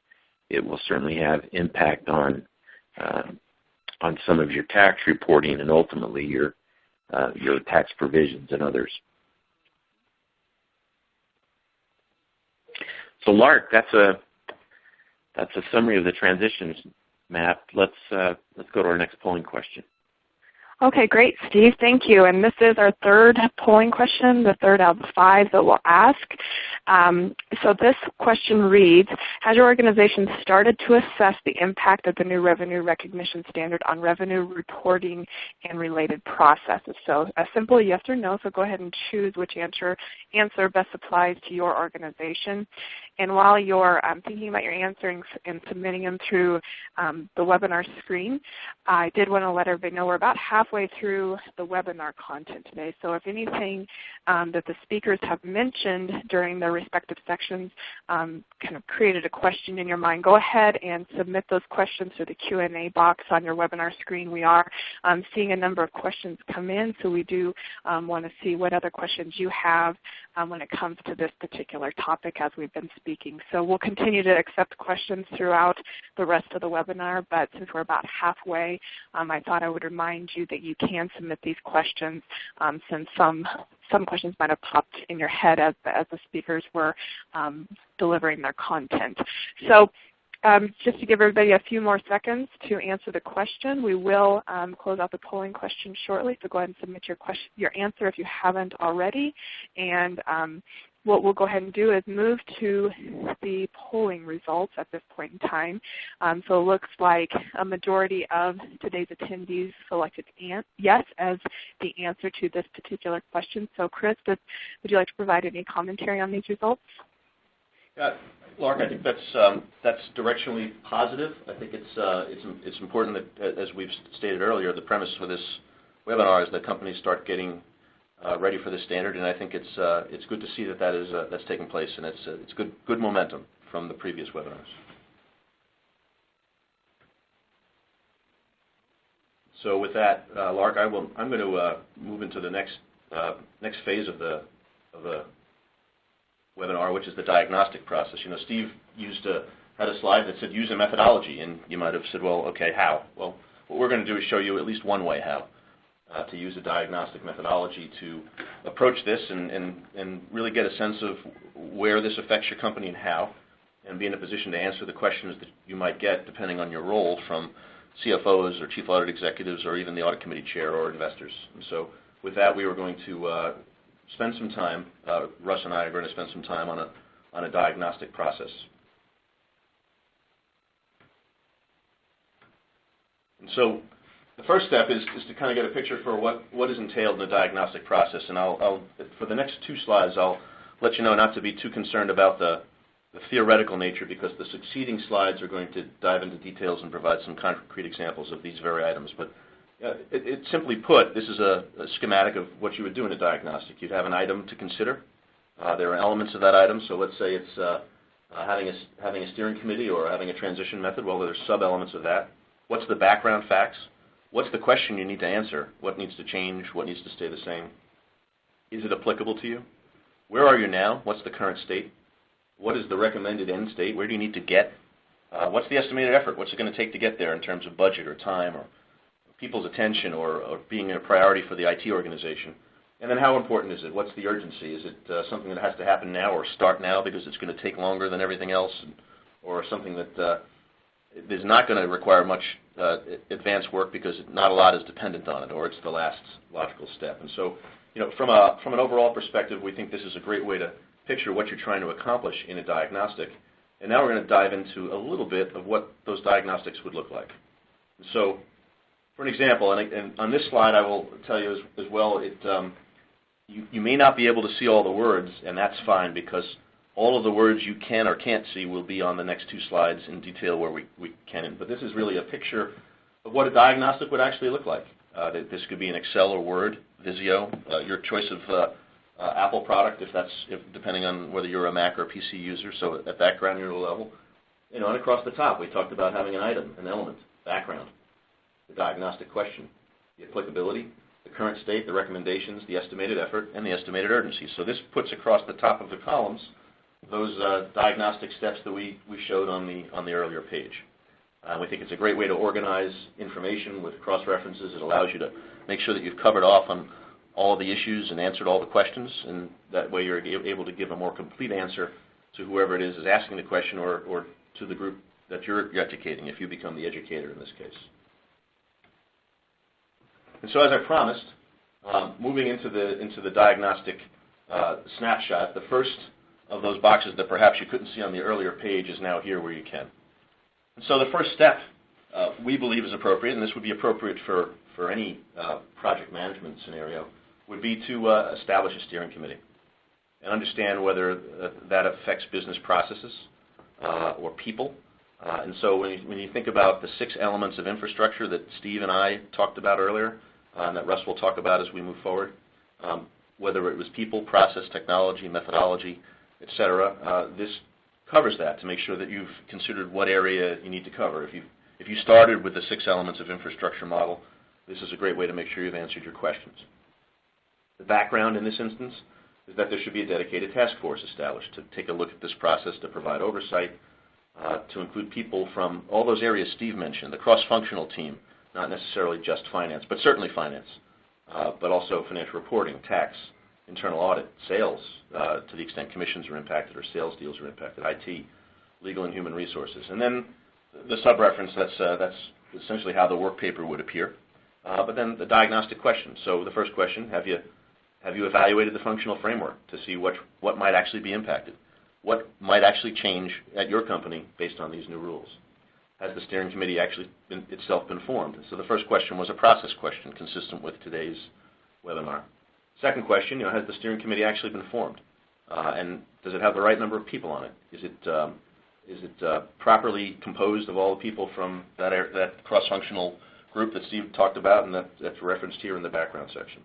it will certainly have impact on some of your tax reporting and ultimately your tax provisions and others. So Lark, that's a summary of the transitions map. Let's go to our next polling question. Okay, great, Steve. Thank you. And this is our third polling question, the third out of the 5 that we'll ask. So this question reads, has your organization started to assess the impact of the new revenue recognition standard on revenue reporting and related processes? So a simple yes or no, so go ahead and choose which answer best applies to your organization. And while you're thinking about your answers and submitting them through the webinar screen, I did want to let everybody know we're about halfway through the webinar content today. So if anything that the speakers have mentioned during their respective sections kind of created a question in your mind, go ahead and submit those questions through the Q&A box on your webinar screen. We are seeing a number of questions come in, so we do want to see what other questions you have when it comes to this particular topic as we've been speaking. So we'll continue to accept questions throughout the rest of the webinar, but since we're about halfway, I thought I would remind you that you can submit these questions since some questions might have popped in your head as the speakers were delivering their content. So just to give everybody a few more seconds to answer the question, we will close out the polling question shortly, so go ahead and submit your answer if you haven't already. And what we'll go ahead and do is move to the polling results at this point in time. So it looks like a majority of today's attendees selected yes as the answer to this particular question. So Chris, would you like to provide any commentary on these results? Lark, I think that's directionally positive. I think it's important that, as we've stated earlier, the premise for this webinar is that companies start getting ready for this standard, and I think it's good to see that's taking place, and it's good momentum from the previous webinars. So with that, Lark, I'm going to move into the next phase of the webinar, which is the diagnostic process. You know, Steve had a slide that said use a methodology, and you might have said, well, okay, how? Well, what we're going to do is show you at least one way how to use a diagnostic methodology to approach this and really get a sense of where this affects your company and how, and be in a position to answer the questions that you might get depending on your role from CFOs or chief audit executives or even the audit committee chair or investors. And so with that, we were going to spend some time, Russ and I are going to spend some time on a diagnostic process. And so the first step is to kind of get a picture for what is entailed in the diagnostic process. And for the next two slides, I'll let you know not to be too concerned about the theoretical nature, because the succeeding slides are going to dive into details and provide some concrete examples of these very items. But simply put, this is a schematic of what you would do in a diagnostic. You'd have an item to consider. There are elements of that item. So let's say it's having a steering committee or having a transition method. Well, there's sub-elements of that. What's the background facts? What's the question you need to answer? What needs to change? What needs to stay the same? Is it applicable to you? Where are you now? What's the current state? What is the recommended end state? Where do you need to get? What's the estimated effort? What's it going to take to get there in terms of budget or time or people's attention or being a priority for the IT organization? And then how important is it? What's the urgency? Is it something that has to happen now or start now because it's going to take longer than everything else, or something that is not going to require much advanced work because not a lot is dependent on it, or it's the last logical step? And so, you know, from an overall perspective, we think this is a great way to picture what you're trying to accomplish in a diagnostic. And now we're going to dive into a little bit of what those diagnostics would look like. And so, for an example, and on this slide I will tell you as well, you may not be able to see all the words, and that's fine, because all of the words you can or can't see will be on the next two slides in detail where we can. But this is really a picture of what a diagnostic would actually look like. This could be an Excel or Word, Visio, your choice of Apple product, depending on whether you're a Mac or a PC user. So at that granular level, you know, and across the top, we talked about having an item, an element, background, the diagnostic question, the applicability, the current state, the recommendations, the estimated effort, and the estimated urgency. So this puts across the top of the columns those diagnostic steps that we showed on the earlier page. We think it's a great way to organize information with cross-references. It allows you to make sure that you've covered off on all of the issues and answered all the questions, and that way you're able to give a more complete answer to whoever it is asking the question, or to the group that you're educating, if you become the educator in this case. And so, as I promised, moving into the diagnostic snapshot, the first of those boxes that perhaps you couldn't see on the earlier page is now here where you can. And so the first step we believe is appropriate, and this would be appropriate for any project management scenario, would be to establish a steering committee and understand whether that affects business processes or people. And so when you think about the 6 elements of infrastructure that Steve and I talked about earlier, and that Russ will talk about as we move forward, whether it was people, process, technology, methodology, et cetera, this covers that to make sure that you've considered what area you need to cover. If you started with the 6 elements of infrastructure model, this is a great way to make sure you've answered your questions. The background in this instance is that there should be a dedicated task force established to take a look at this process, to provide oversight, to include people from all those areas Steve mentioned, the cross-functional team, not necessarily just finance, but certainly finance, but also financial reporting, tax, internal audit, sales, to the extent commissions are impacted or sales deals are impacted, IT, legal and human resources. And then the sub-reference, that's essentially how the work paper would appear. But then the diagnostic question. So the first question, have you Have you evaluated the functional framework to see what might actually be impacted? What might actually change at your company based on these new rules? Has the steering committee actually itself been formed? So the first question was a process question consistent with today's webinar. Second question, has the steering committee actually been formed? And does it have the right number of people on it? Is it properly composed of all the people from that cross-functional group that Steve talked about and that's referenced here in the background section?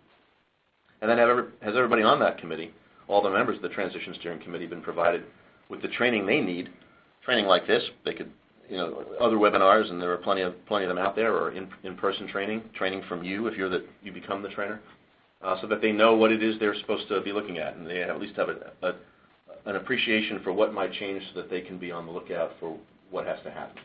And then has everybody on that committee, all the members of the Transition Steering Committee, been provided with the training they need? Training like this, they could, other webinars, and there are plenty of them out there, or in-person training from you if you become the trainer, so that they know what it is they're supposed to be looking at, and they at least have an appreciation for what might change so that they can be on the lookout for what has to happen.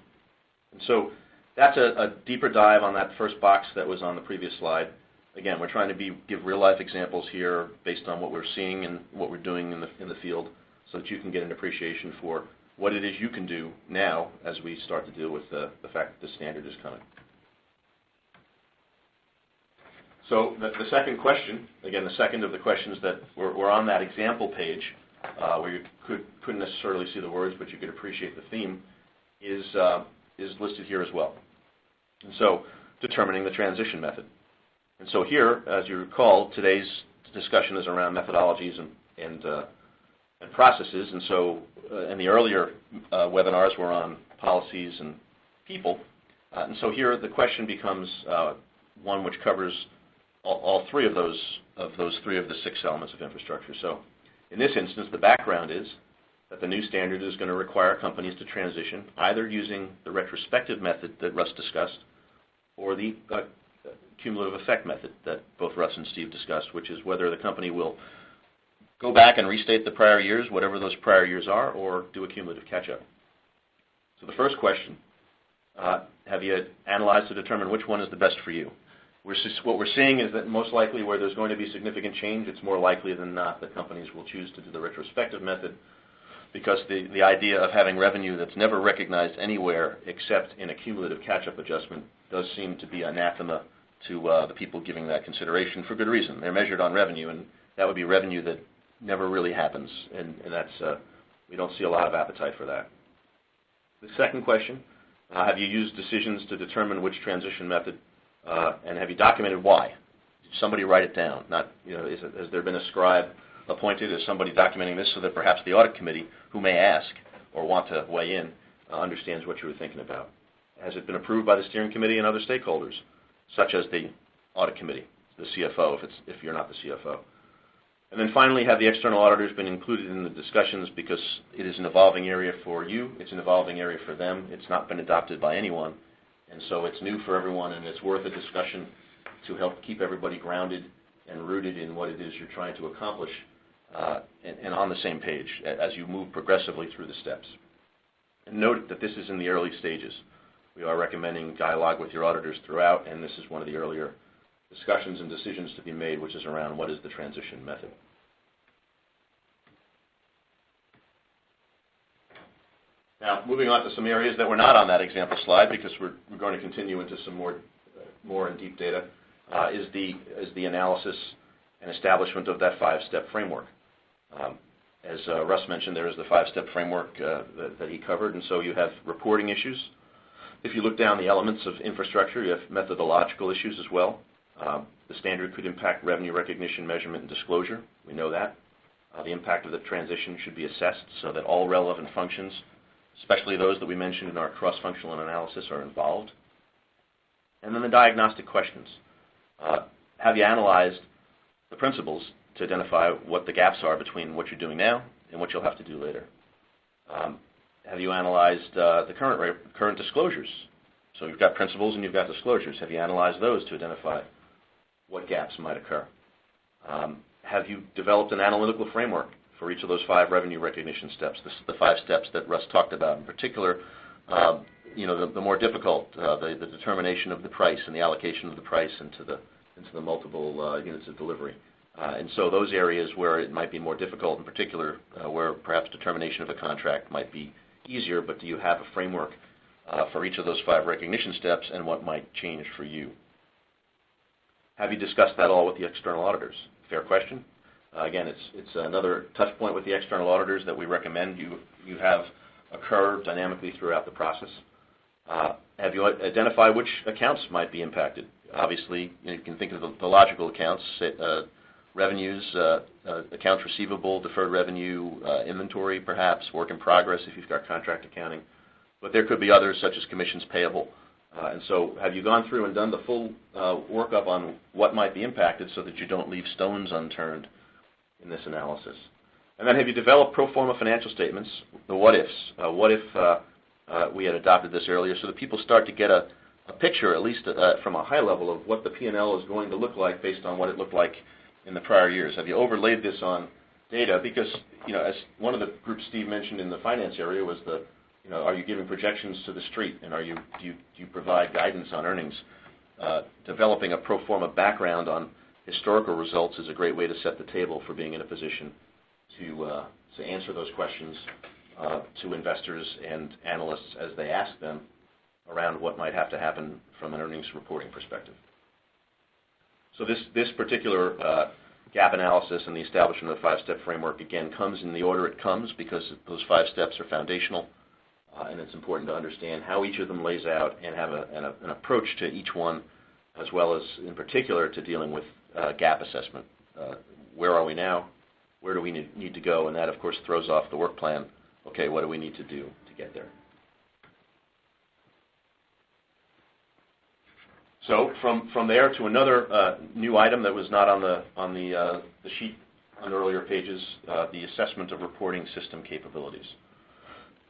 And so that's a deeper dive on that first box that was on the previous slide. Again, we're trying to give real-life examples here based on what we're seeing and what we're doing in the field so that you can get an appreciation for what it is you can do now as we start to deal with the fact that the standard is coming. So the second question, again, the second of the questions that were on that example page where you couldn't necessarily see the words, but you could appreciate the theme, is listed here as well. And so determining the transition method. And so here, as you recall, today's discussion is around methodologies and processes. And so, and the earlier webinars were on policies and people. And so here, the question becomes one which covers all three of those three of the 6 elements of infrastructure. So, in this instance, the background is that the new standard is going to require companies to transition either using the retrospective method that Russ discussed, or the cumulative effect method that both Russ and Steve discussed, which is whether the company will go back and restate the prior years, whatever those prior years are, or do a cumulative catch-up. So the first question, have you analyzed to determine which one is the best for you? What we're seeing is that most likely where there's going to be significant change, it's more likely than not that companies will choose to do the retrospective method, because the idea of having revenue that's never recognized anywhere except in a cumulative catch-up adjustment does seem to be anathema to the people giving that consideration for good reason. They're measured on revenue, and that would be revenue that never really happens, and that's we don't see a lot of appetite for that. The second question, have you used decisions to determine which transition method, and have you documented why? Did somebody write it down? Has there been a scribe appointed? Is somebody documenting this so that perhaps the audit committee, who may ask or want to weigh in, understands what you were thinking about? Has it been approved by the steering committee and other stakeholders, such as the audit committee, the CFO, if you're not the CFO? And then finally, have the external auditors been included in the discussions, because it is an evolving area for you, it's an evolving area for them, it's not been adopted by anyone, and so it's new for everyone, and it's worth a discussion to help keep everybody grounded and rooted in what it is you're trying to accomplish, and on the same page as you move progressively through the steps. And note that this is in the early stages. We are recommending dialogue with your auditors throughout, and this is one of the earlier discussions and decisions to be made, which is around what is the transition method. Now, moving on to some areas that were not on that example slide, because we're going to continue into some more in deep data, is the analysis and establishment of that 5-step framework. As Russ mentioned, there is the 5-step framework that he covered, and so you have reporting issues. If you look down the elements of infrastructure, you have methodological issues as well. The standard could impact revenue recognition, measurement, and disclosure. We know that. The impact of the transition should be assessed so that all relevant functions, especially those that we mentioned in our cross-functional analysis, are involved. And then the diagnostic questions. Have you analyzed the principles to identify what the gaps are between what you're doing now and what you'll have to do later? Have you analyzed the current disclosures? So you've got principles and you've got disclosures. Have you analyzed those to identify what gaps might occur? Have you developed an analytical framework for each of those 5 revenue recognition steps, the 5 steps that Russ talked about? In particular, the more difficult, the determination of the price and the allocation of the price into the multiple units of delivery. And so those areas where it might be more difficult, in particular, where perhaps determination of a contract might be easier, but do you have a framework for each of those 5 recognition steps and what might change for you? Have you discussed that all with the external auditors? fair question. Again, it's another touch point with the external auditors that we recommend you have occur dynamically throughout the process. Have you identified which accounts might be impacted? Obviously, you can think of the logical accounts, revenues, accounts receivable, deferred revenue, inventory perhaps, work in progress if you've got contract accounting. But there could be others such as commissions payable. And so have you gone through and done the full workup on what might be impacted so that you don't leave stones unturned in this analysis? And then have you developed pro forma financial statements, the what-ifs? What if we had adopted this earlier so that people start to get a picture, at least from a high level, of what the P&L is going to look like based on what it looked like in the prior years? Have you overlaid this on data? Because, as one of the groups Steve mentioned in the finance area was are you giving projections to the street, and do you provide guidance on earnings? Developing a pro forma background on historical results is a great way to set the table for being in a position to answer those questions to investors and analysts as they ask them around what might have to happen from an earnings reporting perspective. So this particular gap analysis and the establishment of the 5-step framework, again, comes in the order it comes because those 5 steps are foundational, and it's important to understand how each of them lays out and have an approach to each one, as well as, in particular, to dealing with gap assessment. Where are we now? Where do we need to go? And that, of course, throws off the work plan. Okay, what do we need to do to get there? So from there to another new item that was not on the sheet on the earlier pages, the assessment of reporting system capabilities.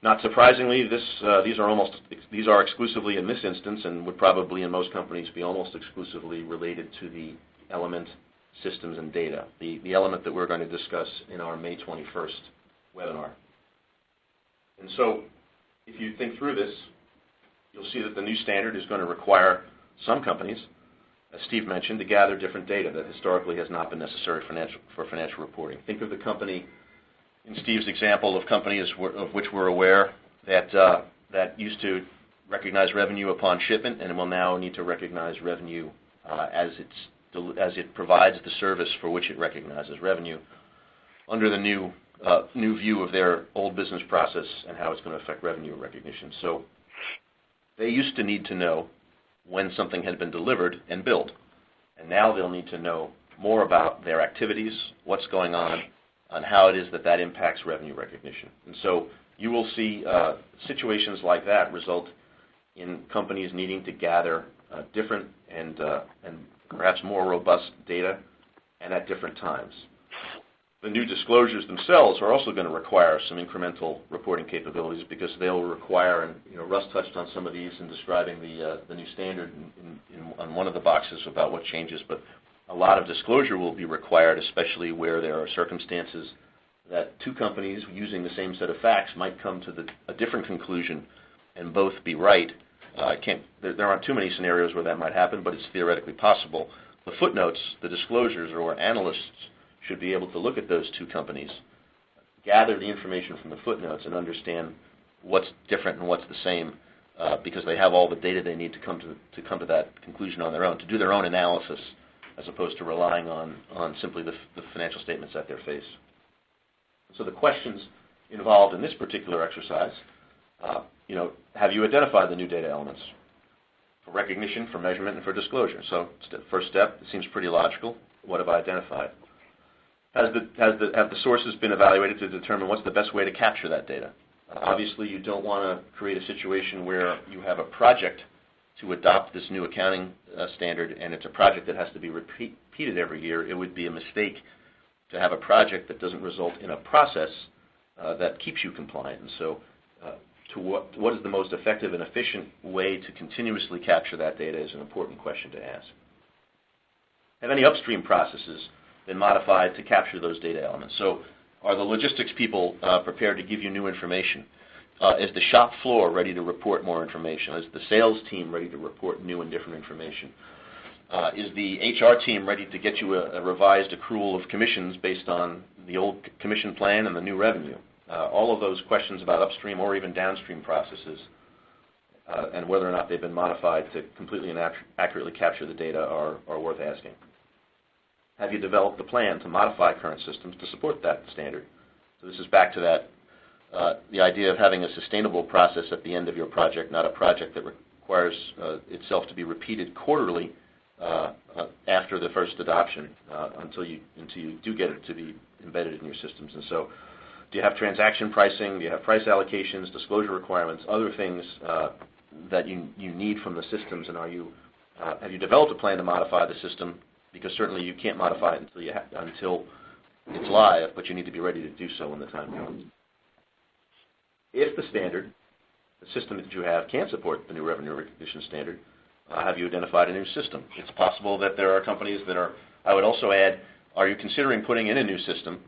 Not surprisingly, these are exclusively in this instance, and would probably in most companies be almost exclusively related to the element systems and data, the element that we're going to discuss in our May 21st webinar. And so if you think through this, you'll see that the new standard is going to require some companies, as Steve mentioned, to gather different data that historically has not been necessary for financial reporting. Think of the company, in Steve's example, of companies of which we're aware that used to recognize revenue upon shipment and will now need to recognize revenue as it provides the service for which it recognizes revenue under the new view of their old business process and how it's going to affect revenue recognition. So they used to need to know when something had been delivered and billed, and now they'll need to know more about their activities, what's going on how it is that impacts revenue recognition. And so you will see situations like that result in companies needing to gather different and perhaps more robust data and at different times. The new disclosures themselves are also going to require some incremental reporting capabilities because they'll require, and Russ touched on some of these in describing the new standard on one of the boxes about what changes, but a lot of disclosure will be required, especially where there are circumstances that two companies using the same set of facts might come to a different conclusion and both be right. There aren't too many scenarios where that might happen, but it's theoretically possible. The footnotes, the disclosures, or analysts should be able to look at those two companies, gather the information from the footnotes, and understand what's different and what's the same because they have all the data they need to come to that conclusion on their own, to do their own analysis as opposed to relying on simply the financial statements at their face. So the questions involved in this particular exercise, have you identified the new data elements for recognition, for measurement, and for disclosure? So first step, it seems pretty logical. What have I identified? Have the sources been evaluated to determine what's the best way to capture that data? Obviously, you don't want to create a situation where you have a project to adopt this new accounting standard, and it's a project that has to be repeated every year. It would be a mistake to have a project that doesn't result in a process that keeps you compliant. And so what is the most effective and efficient way to continuously capture that data is an important question to ask. Have any upstream processes been modified to capture those data elements? So are the logistics people prepared to give you new information? Is the shop floor ready to report more information? Is the sales team ready to report new and different information? Is the HR team ready to get you a revised accrual of commissions based on the old commission plan and the new revenue? All of those questions about upstream or even downstream processes and whether or not they've been modified to completely and accurately capture the data are worth asking. have you developed a plan to modify current systems to support that standard? So this is back to that, the idea of having a sustainable process at the end of your project, not a project that requires itself to be repeated quarterly after the first adoption until you do get it to be embedded in your systems. And so do you have transaction pricing? Do you have price allocations, disclosure requirements, other things that you need from the systems? And have you developed a plan to modify the system? Because certainly you can't modify it until it's live, but you need to be ready to do so when the time comes. If the standard, the system that you have, can't support the new revenue recognition standard, have you identified a new system? It's possible that there are companies that are, I would also add, are you considering putting in a new system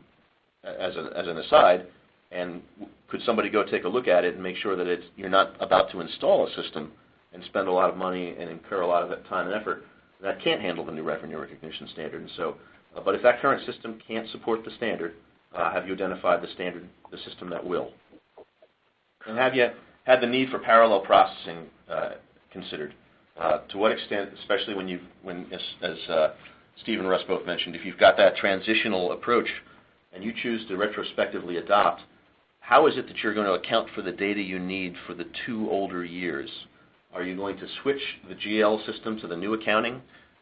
as an aside, and could somebody go take a look at it and make sure that you're not about to install a system and spend a lot of money and incur a lot of that time and effort that can't handle the new revenue recognition standard? And so, but if that current system can't support the standard, have you identified the system that will? And have you had the need for parallel processing considered? To what extent, especially as Steve and Russ both mentioned, if you've got that transitional approach and you choose to retrospectively adopt, how is it that you're going to account for the data you need for the 2 older years? Are you going to switch the GL system to the new accounting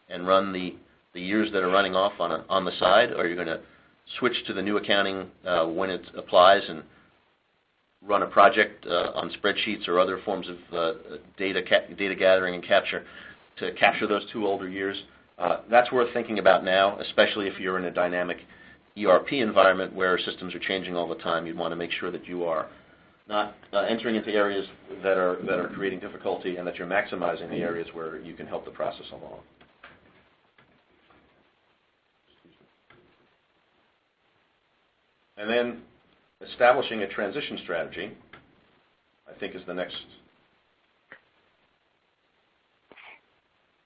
and run the years that are running off on the side? Or are you going to switch to the new accounting when it applies and run a project on spreadsheets or other forms of data gathering and capture to capture those 2 older years? That's worth thinking about now, especially if you're in a dynamic ERP environment where systems are changing all the time. You'd want to make sure that you are not entering into areas that are creating difficulty, and that you're maximizing the areas where you can help the process along. And then establishing a transition strategy, I think, is the next,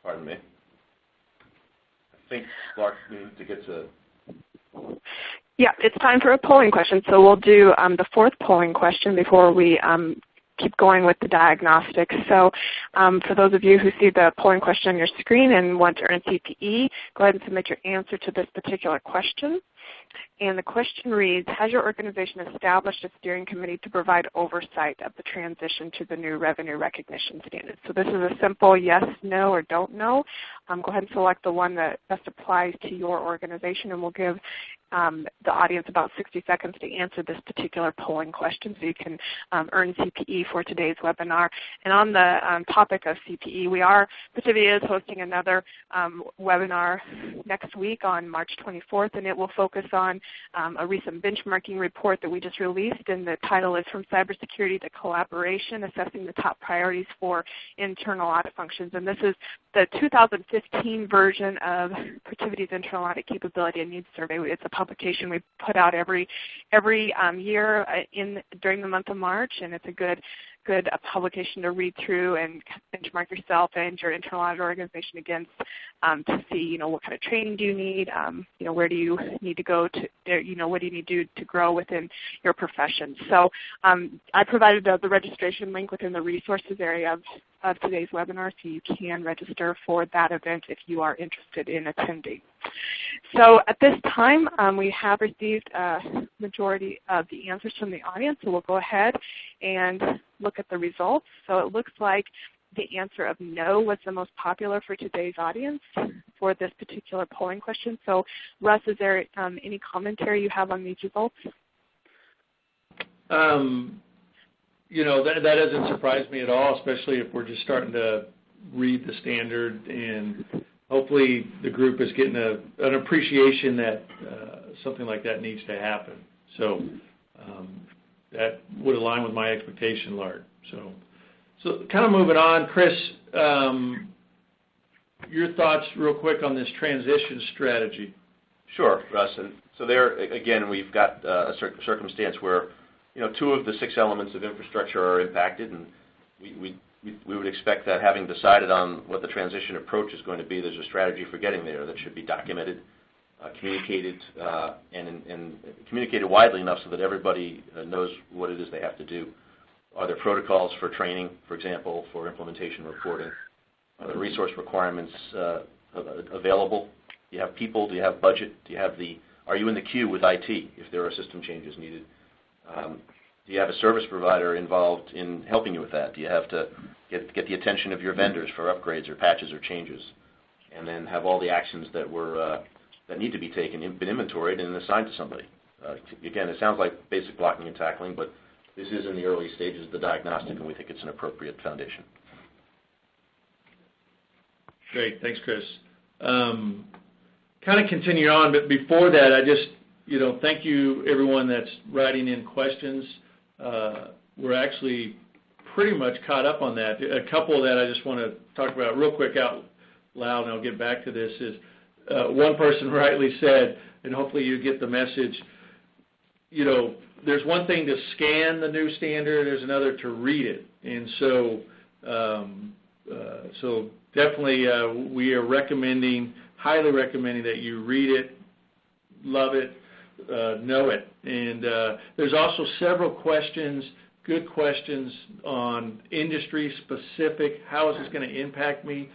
pardon me. I think, Clark, we need to get to... Yeah, it's time for a polling question. So we'll do the 4th polling question before we keep going with the diagnostics. So for those of you who see the polling question on your screen and want to earn CPE, go ahead and submit your answer to this particular question. And the question reads, has your organization established a steering committee to provide oversight of the transition to the new revenue recognition standard? So this is a simple yes, no, or don't know. Go ahead and select the one that best applies to your organization, and we'll give the audience about 60 seconds to answer this particular polling question so you can earn CPE for today's webinar. And on the topic of CPE, Protivia is hosting another webinar next week on March 24th, and it will focus on a recent benchmarking report that we just released, and the title is From Cybersecurity to Collaboration, Assessing the Top Priorities for Internal Audit Functions. And this is the 2015 version of Protivia's Internal Audit Capability and Needs Survey. It's a publication we put out every year during the month of March, and it's a good publication to read through and benchmark yourself and your internal audit organization against to see, what kind of training do you need, where do you need to go to, what do you need to do to grow within your profession. So I provided the registration link within the resources area of today's webinar, so you can register for that event if you are interested in attending. So at this time, we have received a majority of the answers from the audience, so we'll go ahead and look at the results. So it looks like the answer of no was the most popular for today's audience for this particular polling question. So Russ, is there any commentary you have on these results? That doesn't surprise me at all, especially if we're just starting to read the standard, and hopefully the group is getting an appreciation that something like that needs to happen. So that would align with my expectation, Lard. So kind of moving on, Chris, your thoughts real quick on this transition strategy. Sure, Russ. And so there, again, we've got a circumstance where 2 of the 6 elements of infrastructure are impacted, and we would expect that, having decided on what the transition approach is going to be, there's a strategy for getting there that should be documented, communicated, and communicated widely enough so that everybody knows what it is they have to do. Are there protocols for training, for example, for implementation reporting? Are the resource requirements available? Do you have people? Do you have budget? Are you in the queue with IT if there are system changes needed? Do you have a service provider involved in helping you with that? Do you have to get the attention of your vendors for upgrades or patches or changes? And then have all the actions that need to be taken been inventoried and assigned to somebody. Again, it sounds like basic blocking and tackling, but this is in the early stages of the diagnostic, and we think it's an appropriate foundation. Great. Thanks, Chris. Kind of continue on, but before that, I just, thank you everyone that's writing in questions. We're actually pretty much caught up on that. A couple that I just want to talk about real quick out loud, and I'll get back to this, is one person rightly said, and hopefully you get the message, there's one thing to scan the new standard, there's another to read it. And so definitely we are highly recommending that you read it, love it, know it. And there's also several questions, good questions on industry specific, how is this going to impact me?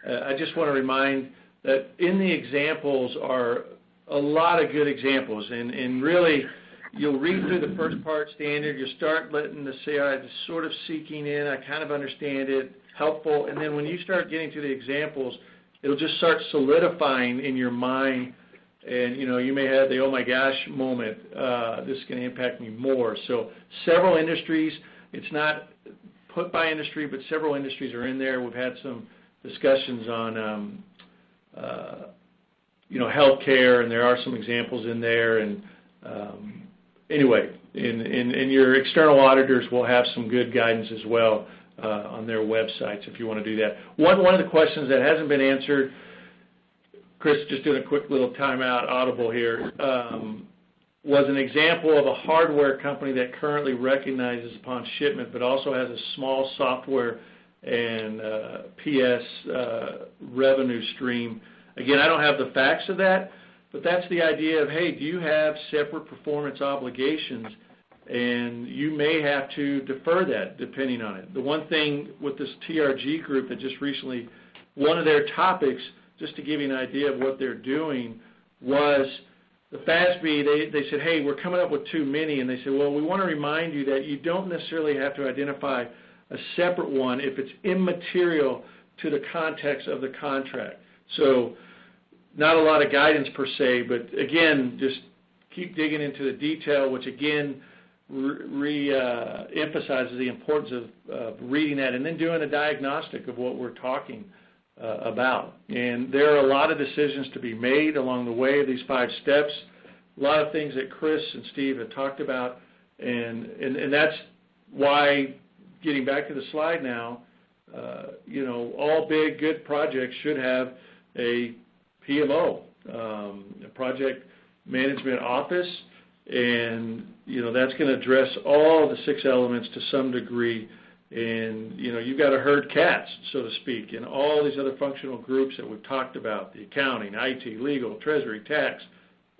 I just want to remind that in the examples are a lot of good examples, and really you'll read through the first part standard, you'll start letting the CI just sort of seeking in, I kind of understand it, helpful, and then when you start getting to the examples, it'll just start solidifying in your mind, and you may have the oh my gosh moment, this is going to impact me more. So several industries, it's not put by industry, but several industries are in there. We've had some discussions on healthcare, and there are some examples in there, and anyway, and your external auditors will have some good guidance as well on their websites if you want to do that. One of the questions that hasn't been answered, Chris, just doing a quick little timeout audible here, was an example of a hardware company that currently recognizes upon shipment but also has a small software and PS revenue stream. Again, I don't have the facts of that, but that's the idea of, hey, do you have separate performance obligations? And you may have to defer that depending on it. The one thing with this TRG group that just recently, one of their topics, just to give you an idea of what they're doing, was the FASB, they said, hey, we're coming up with too many. And they said, well, we want to remind you that you don't necessarily have to identify a separate one if it's immaterial to the context of the contract. So not a lot of guidance per se, but again, just keep digging into the detail, which again emphasizes the importance of reading that and then doing a diagnostic of what we're talking about. And there are a lot of decisions to be made along the way of these 5 steps, a lot of things that Chris and Steve have talked about, and that's why, getting back to the slide now, all big, good projects should have a PMO, a project management office, and that's going to address all the 6 elements to some degree. And you've got to herd cats, so to speak, and all these other functional groups that we've talked about: the accounting, IT, legal, treasury, tax,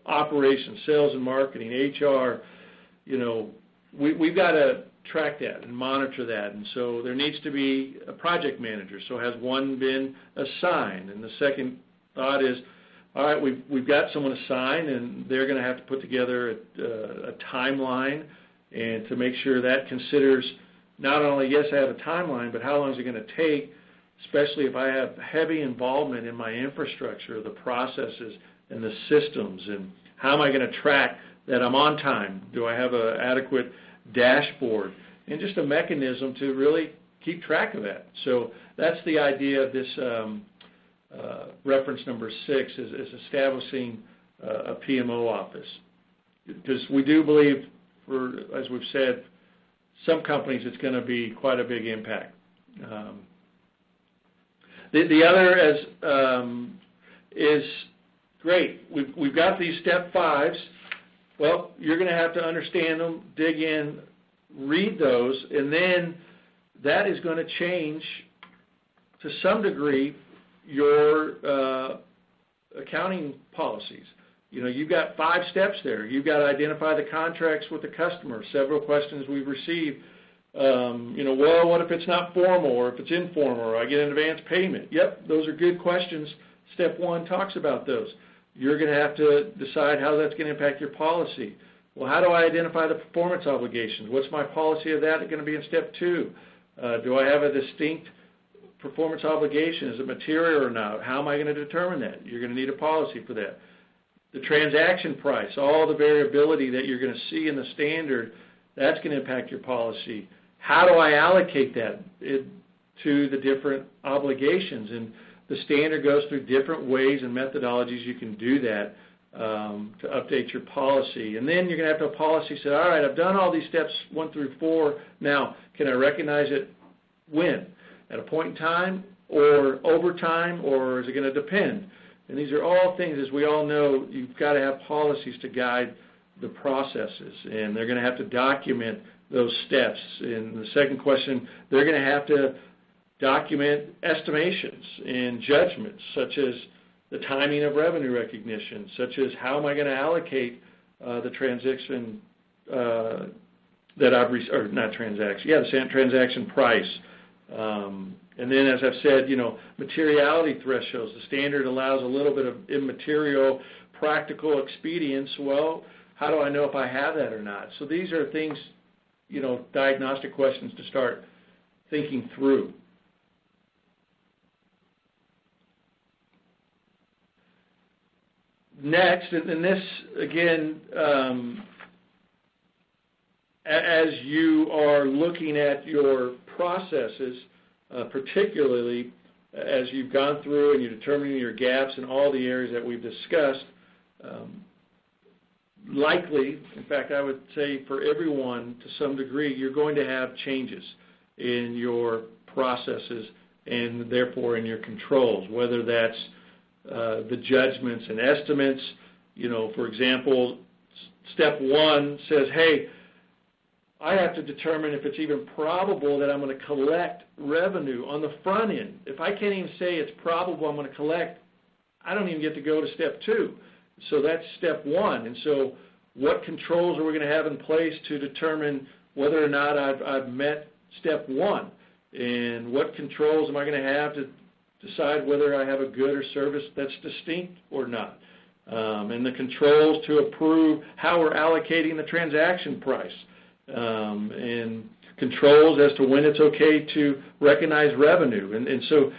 operations, sales and marketing, HR. We've got to track that and monitor that, and so there needs to be a project manager. So has one been assigned? And the second thought is, all right, we've got someone assigned, and they're going to have to put together a timeline, and to make sure that considers not only, yes, I have a timeline, but how long is it going to take, especially if I have heavy involvement in my infrastructure, the processes and the systems, and how am I going to track that I'm on time? Do I have an adequate dashboard? And just a mechanism to really keep track of that. So that's the idea of this reference number 6 is establishing a PMO office. Because we do believe, as we've said, some companies it's going to be quite a big impact. The other is great. We've got these step 5s. Well, you're going to have to understand them, dig in, read those, and then that is going to change to some degree your accounting policies. You've got 5 steps there. You've got to identify the contracts with the customer. Several questions we've received. Well, what if it's not formal, or if it's informal, or I get an advance payment? Yep, those are good questions. Step 1 talks about those. you're going to have to decide how that's going to impact your policy. Well, how do I identify the performance obligations? What's my policy of that going to be in step 2? Do I have a distinct performance obligation? Is it material or not? How am I going to determine that? You're going to need a policy for that. The transaction price, all the variability that you're going to see in the standard, that's going to impact your policy. How do I allocate that to the different obligations? And the standard goes through different ways and methodologies you can do that to update your policy. And then you're going to have to have a policy say, all right, I've done all these steps 1 through 4. Now, can I recognize it when? At a point in time or over time, or is it going to depend? And these are all things, as we all know, you've got to have policies to guide the processes, and they're going to have to document those steps. And the second question, they're going to have to document estimations and judgments, such as the timing of revenue recognition, such as how am I going to allocate the transaction that I've or not transaction, the transaction price. And then, as I've said, materiality thresholds. The standard allows a little bit of immaterial, practical expedience. Well, how do I know if I have that or not? So these are things, diagnostic questions to start thinking through. Next, and this, again, as you are looking at your processes, particularly as you've gone through and you're determining your gaps in all the areas that we've discussed, likely, in fact, I would say for everyone to some degree, you're going to have changes in your processes and therefore in your controls, whether that's the judgments and estimates. For example, step 1 says, hey, I have to determine if it's even probable that I'm going to collect revenue on the front end. If I can't even say it's probable I'm going to collect, I don't even get to go to step 2. So that's step 1. And so what controls are we going to have in place to determine whether or not I've met step 1? And what controls am I going to have to decide whether I have a good or service that's distinct or not? And the controls to approve how we're allocating the transaction price. And controls as to when it's okay to recognize revenue. And so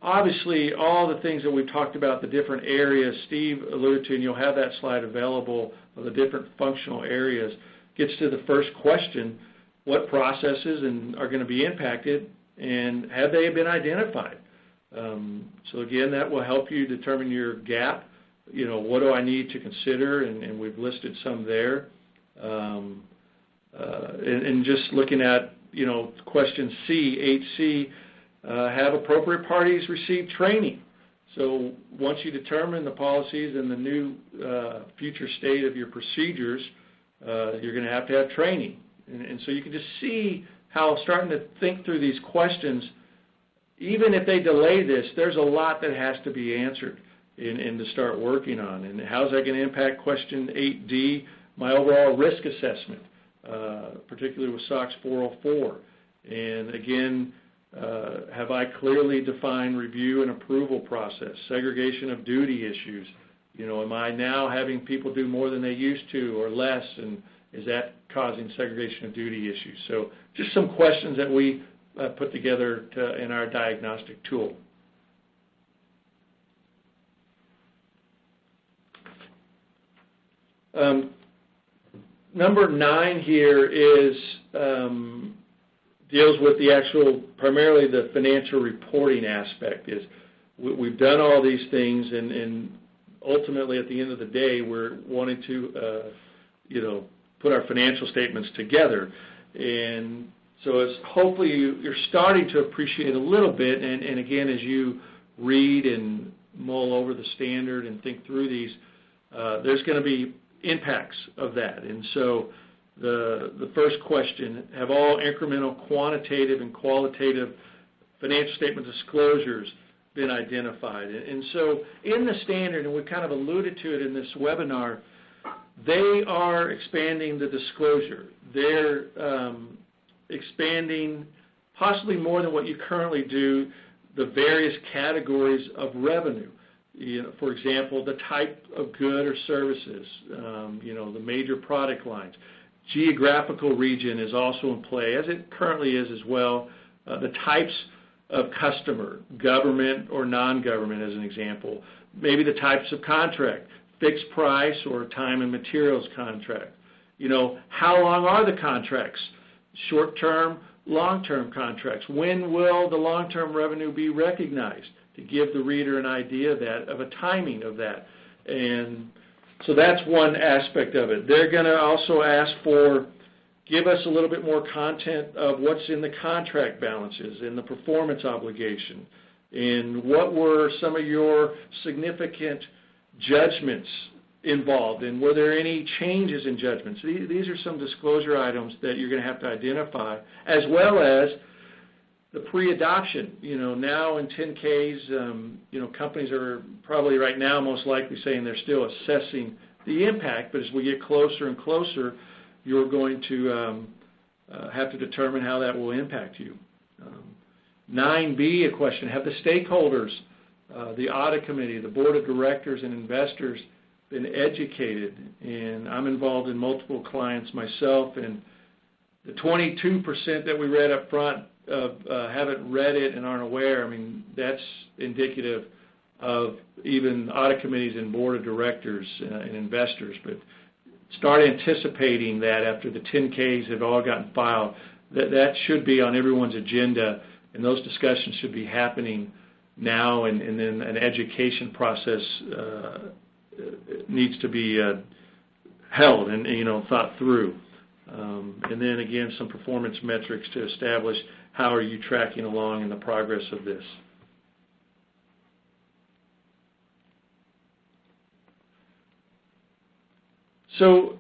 obviously all the things that we've talked about, the different areas Steve alluded to, and you'll have that slide available of the different functional areas, gets to the first question, what processes are going to be impacted, and have they been identified? So again, that will help you determine your gap. What do I need to consider? And we've listed some there. And just looking at, question C, 8C, have appropriate parties receive training. So once you determine the policies and the new future state of your procedures, you're going to have training. And so you can just see how starting to think through these questions, even if they delay this, there's a lot that has to be answered and to start working on. And how's that going to impact question 8D, my overall risk assessment? Particularly with SOX 404. And again, have I clearly defined review and approval process, segregation of duty issues? Am I now having people do more than they used to or less, and is that causing segregation of duty issues? So just some questions that we put together in our diagnostic tool. Number 9 here is deals with the actual, primarily the financial reporting aspect. Is we've done all these things, and ultimately at the end of the day, we're wanting to, put our financial statements together. And so it's hopefully you're starting to appreciate a little bit, and again, as you read and mull over the standard and think through these, there's going to be impacts of that. And so the first question, have all incremental quantitative and qualitative financial statement disclosures been identified? And so in the standard, and we kind of alluded to it in this webinar, they are expanding the disclosure. They're expanding possibly more than what you currently do, the various categories of revenue. For example, the type of good or services, the major product lines. Geographical region is also in play, as it currently is as well. The types of customer, government or non-government as an example. Maybe the types of contract, fixed price or time and materials contract. How long are the contracts? Short-term, long-term contracts. When will the long-term revenue be recognized? To give the reader an idea of a timing of that. And so that's one aspect of it. They're going to also ask for, give us a little bit more content of what's in the contract balances, in the performance obligation, and what were some of your significant judgments involved, and were there any changes in judgments? These are some disclosure items that you're going to have to identify, as well as the pre-adoption. Now in 10Ks, companies are probably right now most likely saying they're still assessing the impact, but as we get closer and closer, you're going to have to determine how that will impact you. 9B, a question, have the stakeholders, the audit committee, the board of directors and investors been educated? And I'm involved in multiple clients myself, and the 22% that we read up front of haven't read it and aren't aware, that's indicative of even audit committees and board of directors and investors. But start anticipating that after the 10Ks have all gotten filed, that should be on everyone's agenda, and those discussions should be happening now, and then an education process needs to be held and thought through. And then again, some performance metrics to establish how are you tracking along in the progress of this. So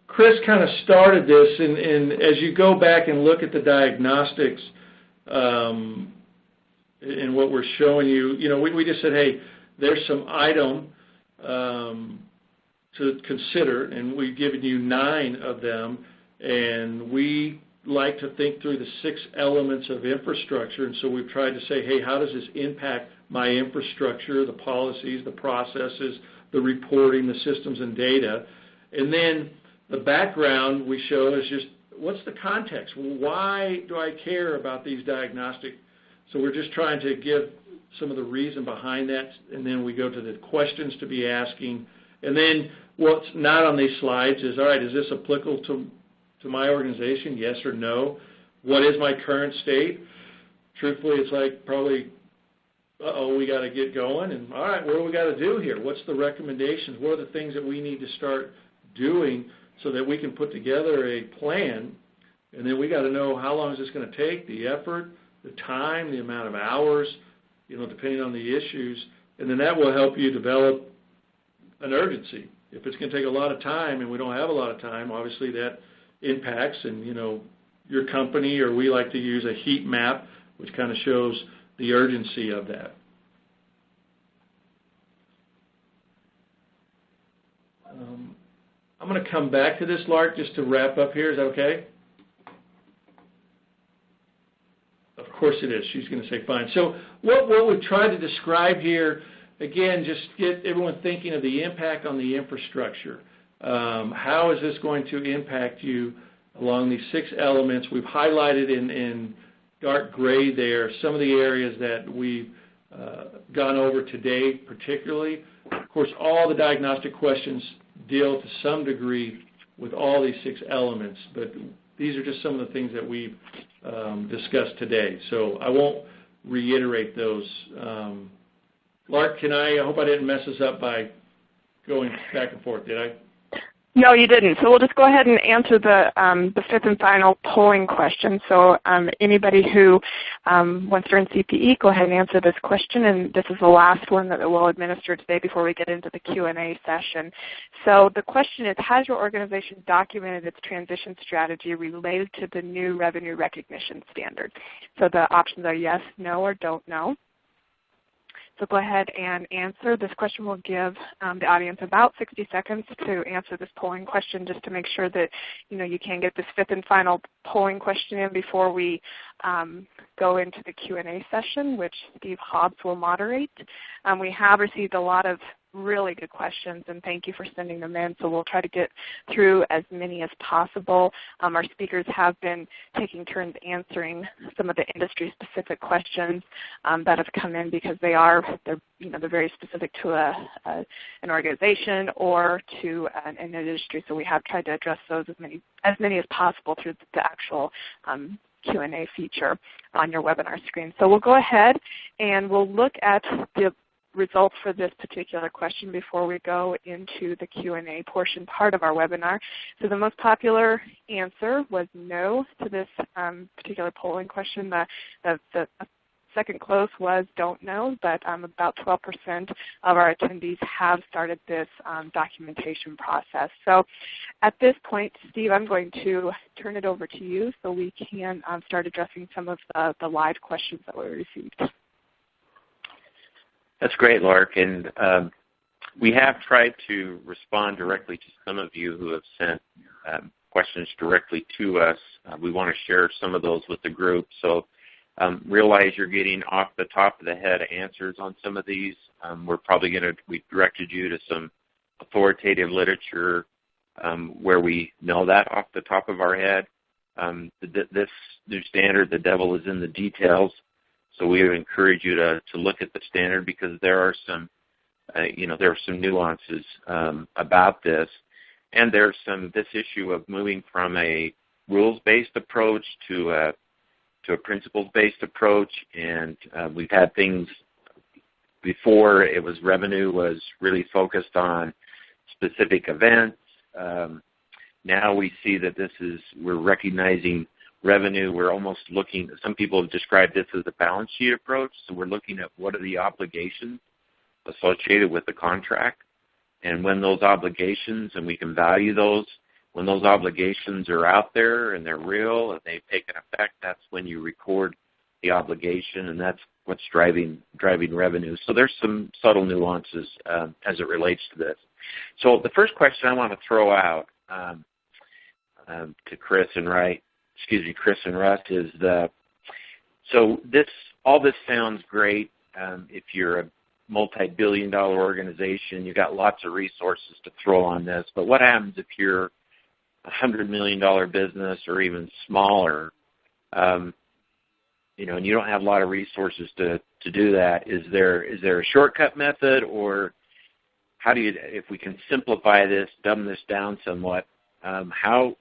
Chris kind of started this, and as you go back and look at the diagnostics and what we're showing you, we just said, hey, there's some item to consider, and we've given you 9 of them, and we like to think through the 6 elements of infrastructure, and so we've tried to say, hey, how does this impact my infrastructure, the policies, the processes, the reporting, the systems and data? And then the background we show is just, what's the context? Why do I care about these diagnostic? So we're just trying to give some of the reason behind that, and then we go to the questions to be asking. And then what's not on these slides is, all right, is this applicable to my organization, yes or no? What is my current state? Truthfully, it's like probably, we got to get going, and all right, what do we got to do here? What's the recommendations? What are the things that we need to start doing so that we can put together a plan? And then we got to know, how long is this going to take, the effort, the time, the amount of hours, depending on the issues, and then that will help you develop an urgency. If it's going to take a lot of time and we don't have a lot of time, obviously that impacts, and your company, or we like to use a heat map, which kind of shows the urgency of that. I'm going to come back to this, Lark, just to wrap up here. Is that okay? Of course it is. She's going to say fine. So what we've tried to describe here, again, just get everyone thinking of the impact on the infrastructure. How is this going to impact you along these 6 elements? We've highlighted in dark gray there some of the areas that we've gone over today particularly. Of course, all the diagnostic questions deal to some degree with all these 6 elements, but these are just some of the things that we've discussed today. So I won't reiterate those. Lark, I hope I didn't mess us up by going back and forth, did I? No, you didn't. So we'll just go ahead and answer the 5th and final polling question. So anybody who wants to earn CPE, go ahead and answer this question. And this is the last one that we'll administer today before we get into the Q&A session. So the question is, has your organization documented its transition strategy related to the new revenue recognition standard? So the options are yes, no, or don't know. So go ahead and answer. This question will give the audience about 60 seconds to answer this polling question, just to make sure that you can get this fifth and final polling question in before we go into the Q&A session, which Steve Hobbs will moderate. We have received a lot of really good questions, and thank you for sending them in. So we'll try to get through as many as possible. Our speakers have been taking turns answering some of the industry-specific questions that have come in, because they're very specific to an organization or to an industry. So we have tried to address those as many as possible through the actual Q&A feature on your webinar screen. So we'll go ahead and we'll look at the results for this particular question before we go into the Q&A portion part of our webinar. So the most popular answer was no to this particular polling question. The second close was don't know, but about 12% of our attendees have started this documentation process. So at this point, Steve, I'm going to turn it over to you so we can start addressing some of the live questions that we received. That's great, Lark, and we have tried to respond directly to some of you who have sent questions directly to us. We want to share some of those with the group, so realize you're getting off the top of the head answers on some of these. We directed you to some authoritative literature where we know that off the top of our head. This new standard, the devil is in the details. So we would encourage you to look at the standard, because there are some, there are some nuances about this, and there's this issue of moving from a rules-based approach to a principles-based approach, and we've had things before. It was revenue was really focused on specific events. Now we see that we're recognizing revenue. We're almost looking, some people have described this as a balance sheet approach. So we're looking at what are the obligations associated with the contract, and when those obligations, and we can value those, when those obligations are out there and they're real and they've taken effect, that's when you record the obligation, and that's what's driving revenue. So there's some subtle nuances as it relates to this. So the first question I want to throw out to Chris and Russ is all this sounds great. If you're a multi-billion-dollar organization, you've got lots of resources to throw on this. But what happens if you're a $100 million business or even smaller, and you don't have a lot of resources to do that? Is there a shortcut method, or if we can simplify this, dumb this down somewhat, how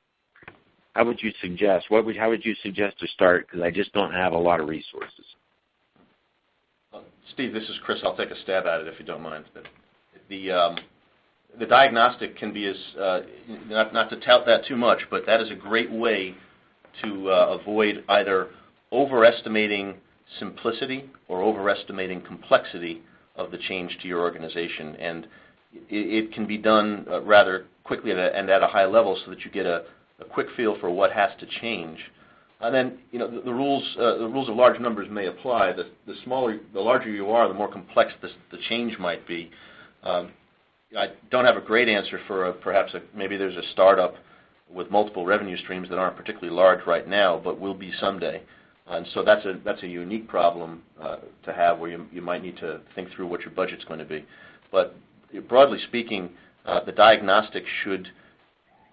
would you suggest? How would you suggest to start? Because I just don't have a lot of resources. Steve, this is Chris. I'll take a stab at it if you don't mind. The diagnostic can be not to tout that too much, but that is a great way to avoid either overestimating simplicity or overestimating complexity of the change to your organization. And it can be done rather quickly and at a high level, so that you get a quick feel for what has to change. And then, the rules of large numbers may apply. The larger you are, the more complex the change might be. I don't have a great answer for maybe there's a startup with multiple revenue streams that aren't particularly large right now, but will be someday. And so that's a unique problem to have, where you might need to think through what your budget's going to be. But broadly speaking, the diagnostic should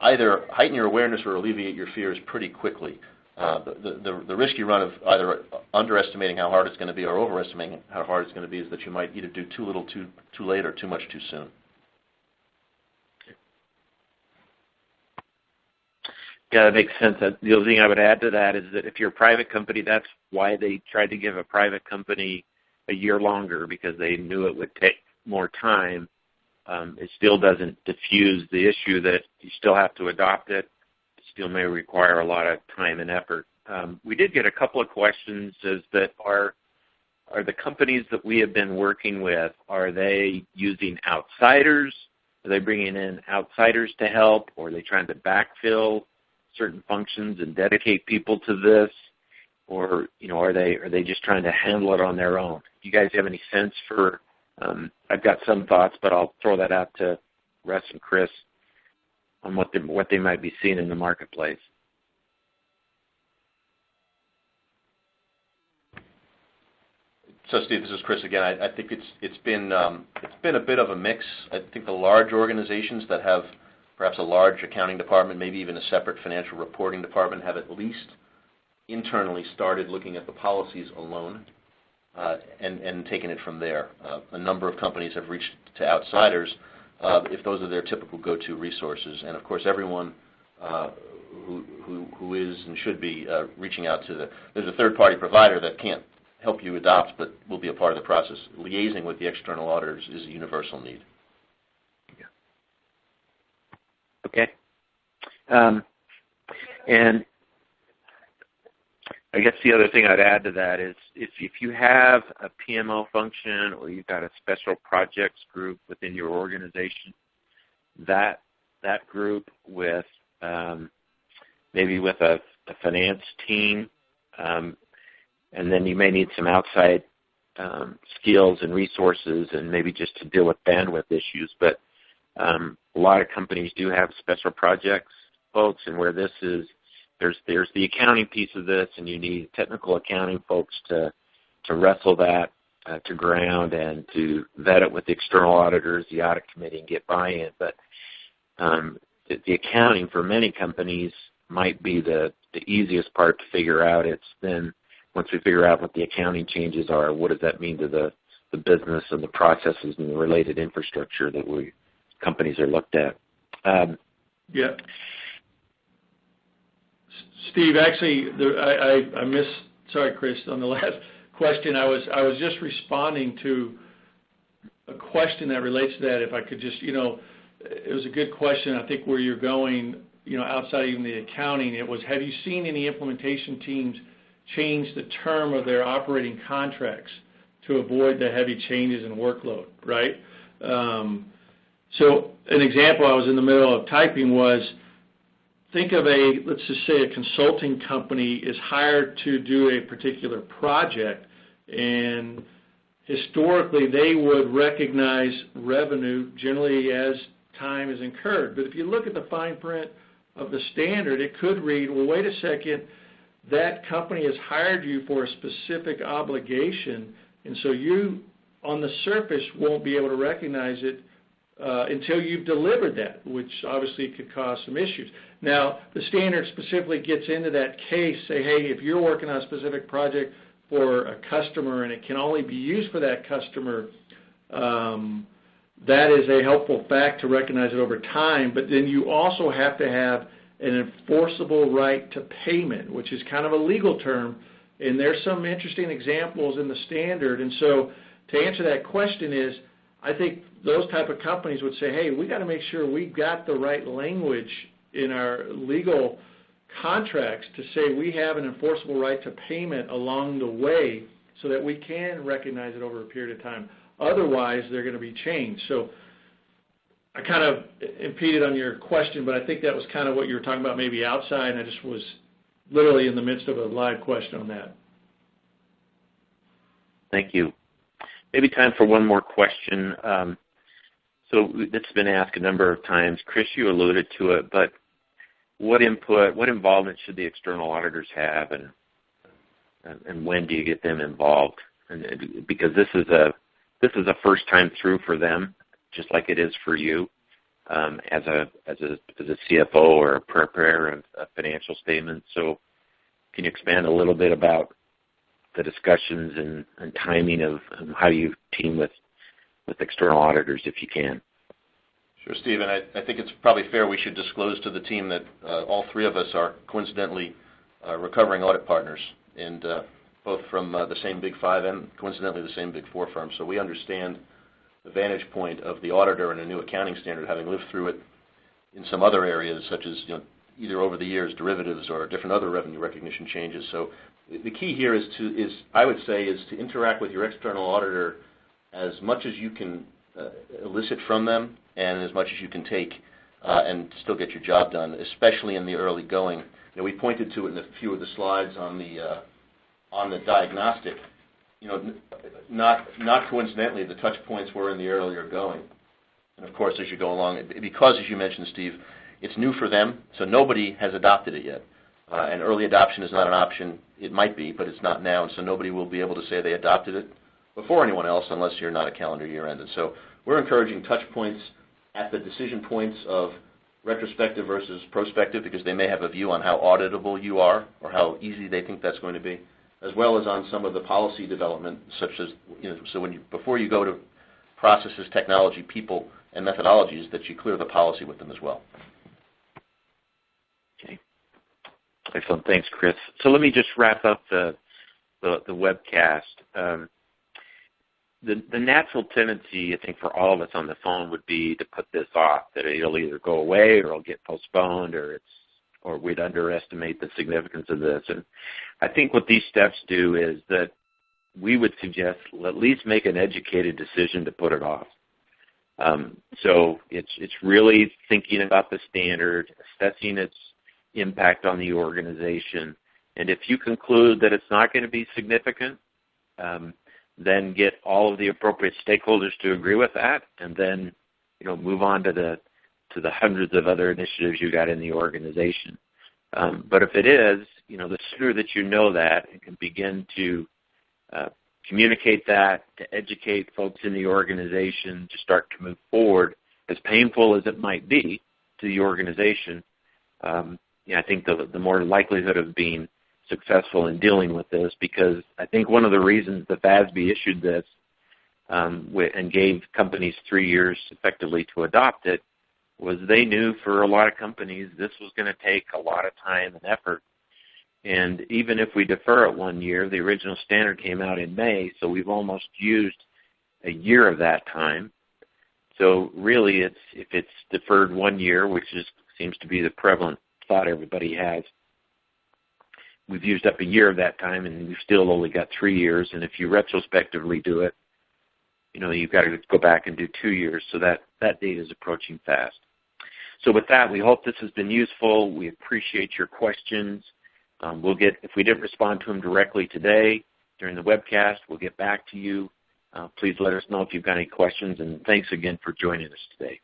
either heighten your awareness or alleviate your fears pretty quickly. The risk you run of either underestimating how hard it's going to be or overestimating how hard it's going to be is that you might either do too little too late, or too much too soon. Yeah, that makes sense. The only thing I would add to that is that if you're a private company, that's why they tried to give a private company a year longer, because they knew it would take more time. It still doesn't diffuse the issue that you still have to adopt it. It still may require a lot of time and effort. We did get a couple of questions as that are the companies that we have been working with, are they using outsiders? Are they bringing in outsiders to help? Or are they trying to backfill certain functions and dedicate people to this? Or, are they just trying to handle it on their own? you guys have any sense for, I've got some thoughts, but I'll throw that out to Russ and Chris on what they might be seeing in the marketplace. So, Steve, this is Chris again. I think it's been a bit of a mix. I think the large organizations that have perhaps a large accounting department, maybe even a separate financial reporting department, have at least internally started looking at the policies alone and taken it from there. A number of companies have reached to outsiders if those are their typical go-to resources, and of course everyone who is and should be reaching out to there's a third-party provider that can't help you adopt, but will be a part of the process. Liaising with the external auditors is a universal need. Okay. And I guess the other thing I'd add to that is if you have a PMO function or you've got a special projects group within your organization, that group with maybe with a finance team, and then you may need some outside skills and resources and maybe just to deal with bandwidth issues. But a lot of companies do have special projects folks, and where this is, there's the accounting piece of this, and you need technical accounting folks to wrestle that to ground and to vet it with the external auditors, the audit committee, and get buy-in. But the accounting for many companies might be the easiest part to figure out. It's then once we figure out what the accounting changes are, what does that mean to the business and the processes and the related infrastructure that companies are looked at. Yeah. Steve, actually, I missed, sorry, Chris, on the last question. I was just responding to a question that relates to that. If I could just, it was a good question. I think where you're going, outside even the accounting, it was, have you seen any implementation teams change the term of their operating contracts to avoid the heavy changes in workload, right? So an example I was in the middle of typing was, think of let's just say a consulting company is hired to do a particular project, and historically they would recognize revenue generally as time is incurred. But if you look at the fine print of the standard, it could read, well, wait a second, that company has hired you for a specific obligation, and so you, on the surface, won't be able to recognize it until you've delivered that, which obviously could cause some issues. Now, the standard specifically gets into that case, say, hey, if you're working on a specific project for a customer and it can only be used for that customer, that is a helpful fact to recognize it over time, but then you also have to have an enforceable right to payment, which is kind of a legal term, and there's some interesting examples in the standard. And so to answer that question is, I think those type of companies would say, hey, we got to make sure we've got the right language in our legal contracts to say we have an enforceable right to payment along the way so that we can recognize it over a period of time. Otherwise, they're going to be changed. So I kind of impeded on your question, but I think that was kind of what you were talking about maybe outside, and I just was literally in the midst of a live question on that. Thank you. Maybe time for one more question. So it's been asked a number of times. Chris, you alluded to it, but what involvement should the external auditors have, and when do you get them involved? And because this is a first time through for them, just like it is for you as a CFO or a preparer of financial statements. So can you expand a little bit about the discussions and timing of how you team with external auditors, if you can? Sure, Steve, and I think it's probably fair we should disclose to the team that all three of us are coincidentally recovering audit partners, and both from the same Big Five and coincidentally the same Big Four firm. So we understand the vantage point of the auditor in a new accounting standard, having lived through it in some other areas, such as either over the years derivatives or different other revenue recognition changes. So the key here is to interact with your external auditor as much as you can elicit from them and as much as you can take and still get your job done, especially in the early going. We pointed to it in a few of the slides on the diagnostic not coincidentally, the touch points were in the earlier going. And of course, as you go along, because as you mentioned, Steve, it's new for them, so nobody has adopted it yet. And early adoption is not an option. It might be, but it's not now, and so nobody will be able to say they adopted it before anyone else unless you're not a calendar year ended. So we're encouraging touch points at the decision points of retrospective versus prospective, because they may have a view on how auditable you are or how easy they think that's going to be, as well as on some of the policy development, such as, so before you go to processes, technology, people, and methodologies, that you clear the policy with them as well. Okay. Excellent. Thanks, Chris. So let me just wrap up the webcast. The natural tendency, I think, for all of us on the phone would be to put this off, that it'll either go away or it'll get postponed, or we'd underestimate the significance of this. And I think what these steps do is that we would suggest at least make an educated decision to put it off. So it's really thinking about the standard, assessing its impact on the organization, and if you conclude that it's not going to be significant, then get all of the appropriate stakeholders to agree with that, and then move on to the hundreds of other initiatives you got in the organization. But if it is, the sooner that you know that and can begin to communicate that, to educate folks in the organization to start to move forward, as painful as it might be to the organization, I think the more likelihood of being successful in dealing with this, because I think one of the reasons the FASB issued this and gave companies 3 years effectively to adopt it was they knew for a lot of companies this was going to take a lot of time and effort. And even if we defer it 1 year, the original standard came out in May, so we've almost used a year of that time. So really, if it's deferred 1 year, which seems to be the prevalent thought everybody has, we've used up a year of that time, and we've still only got 3 years. And if you retrospectively do it, you've got to go back and do 2 years. So that date is approaching fast. So with that, we hope this has been useful. We appreciate your questions. If we didn't respond to them directly today during the webcast, we'll get back to you. Please let us know if you've got any questions, and thanks again for joining us today.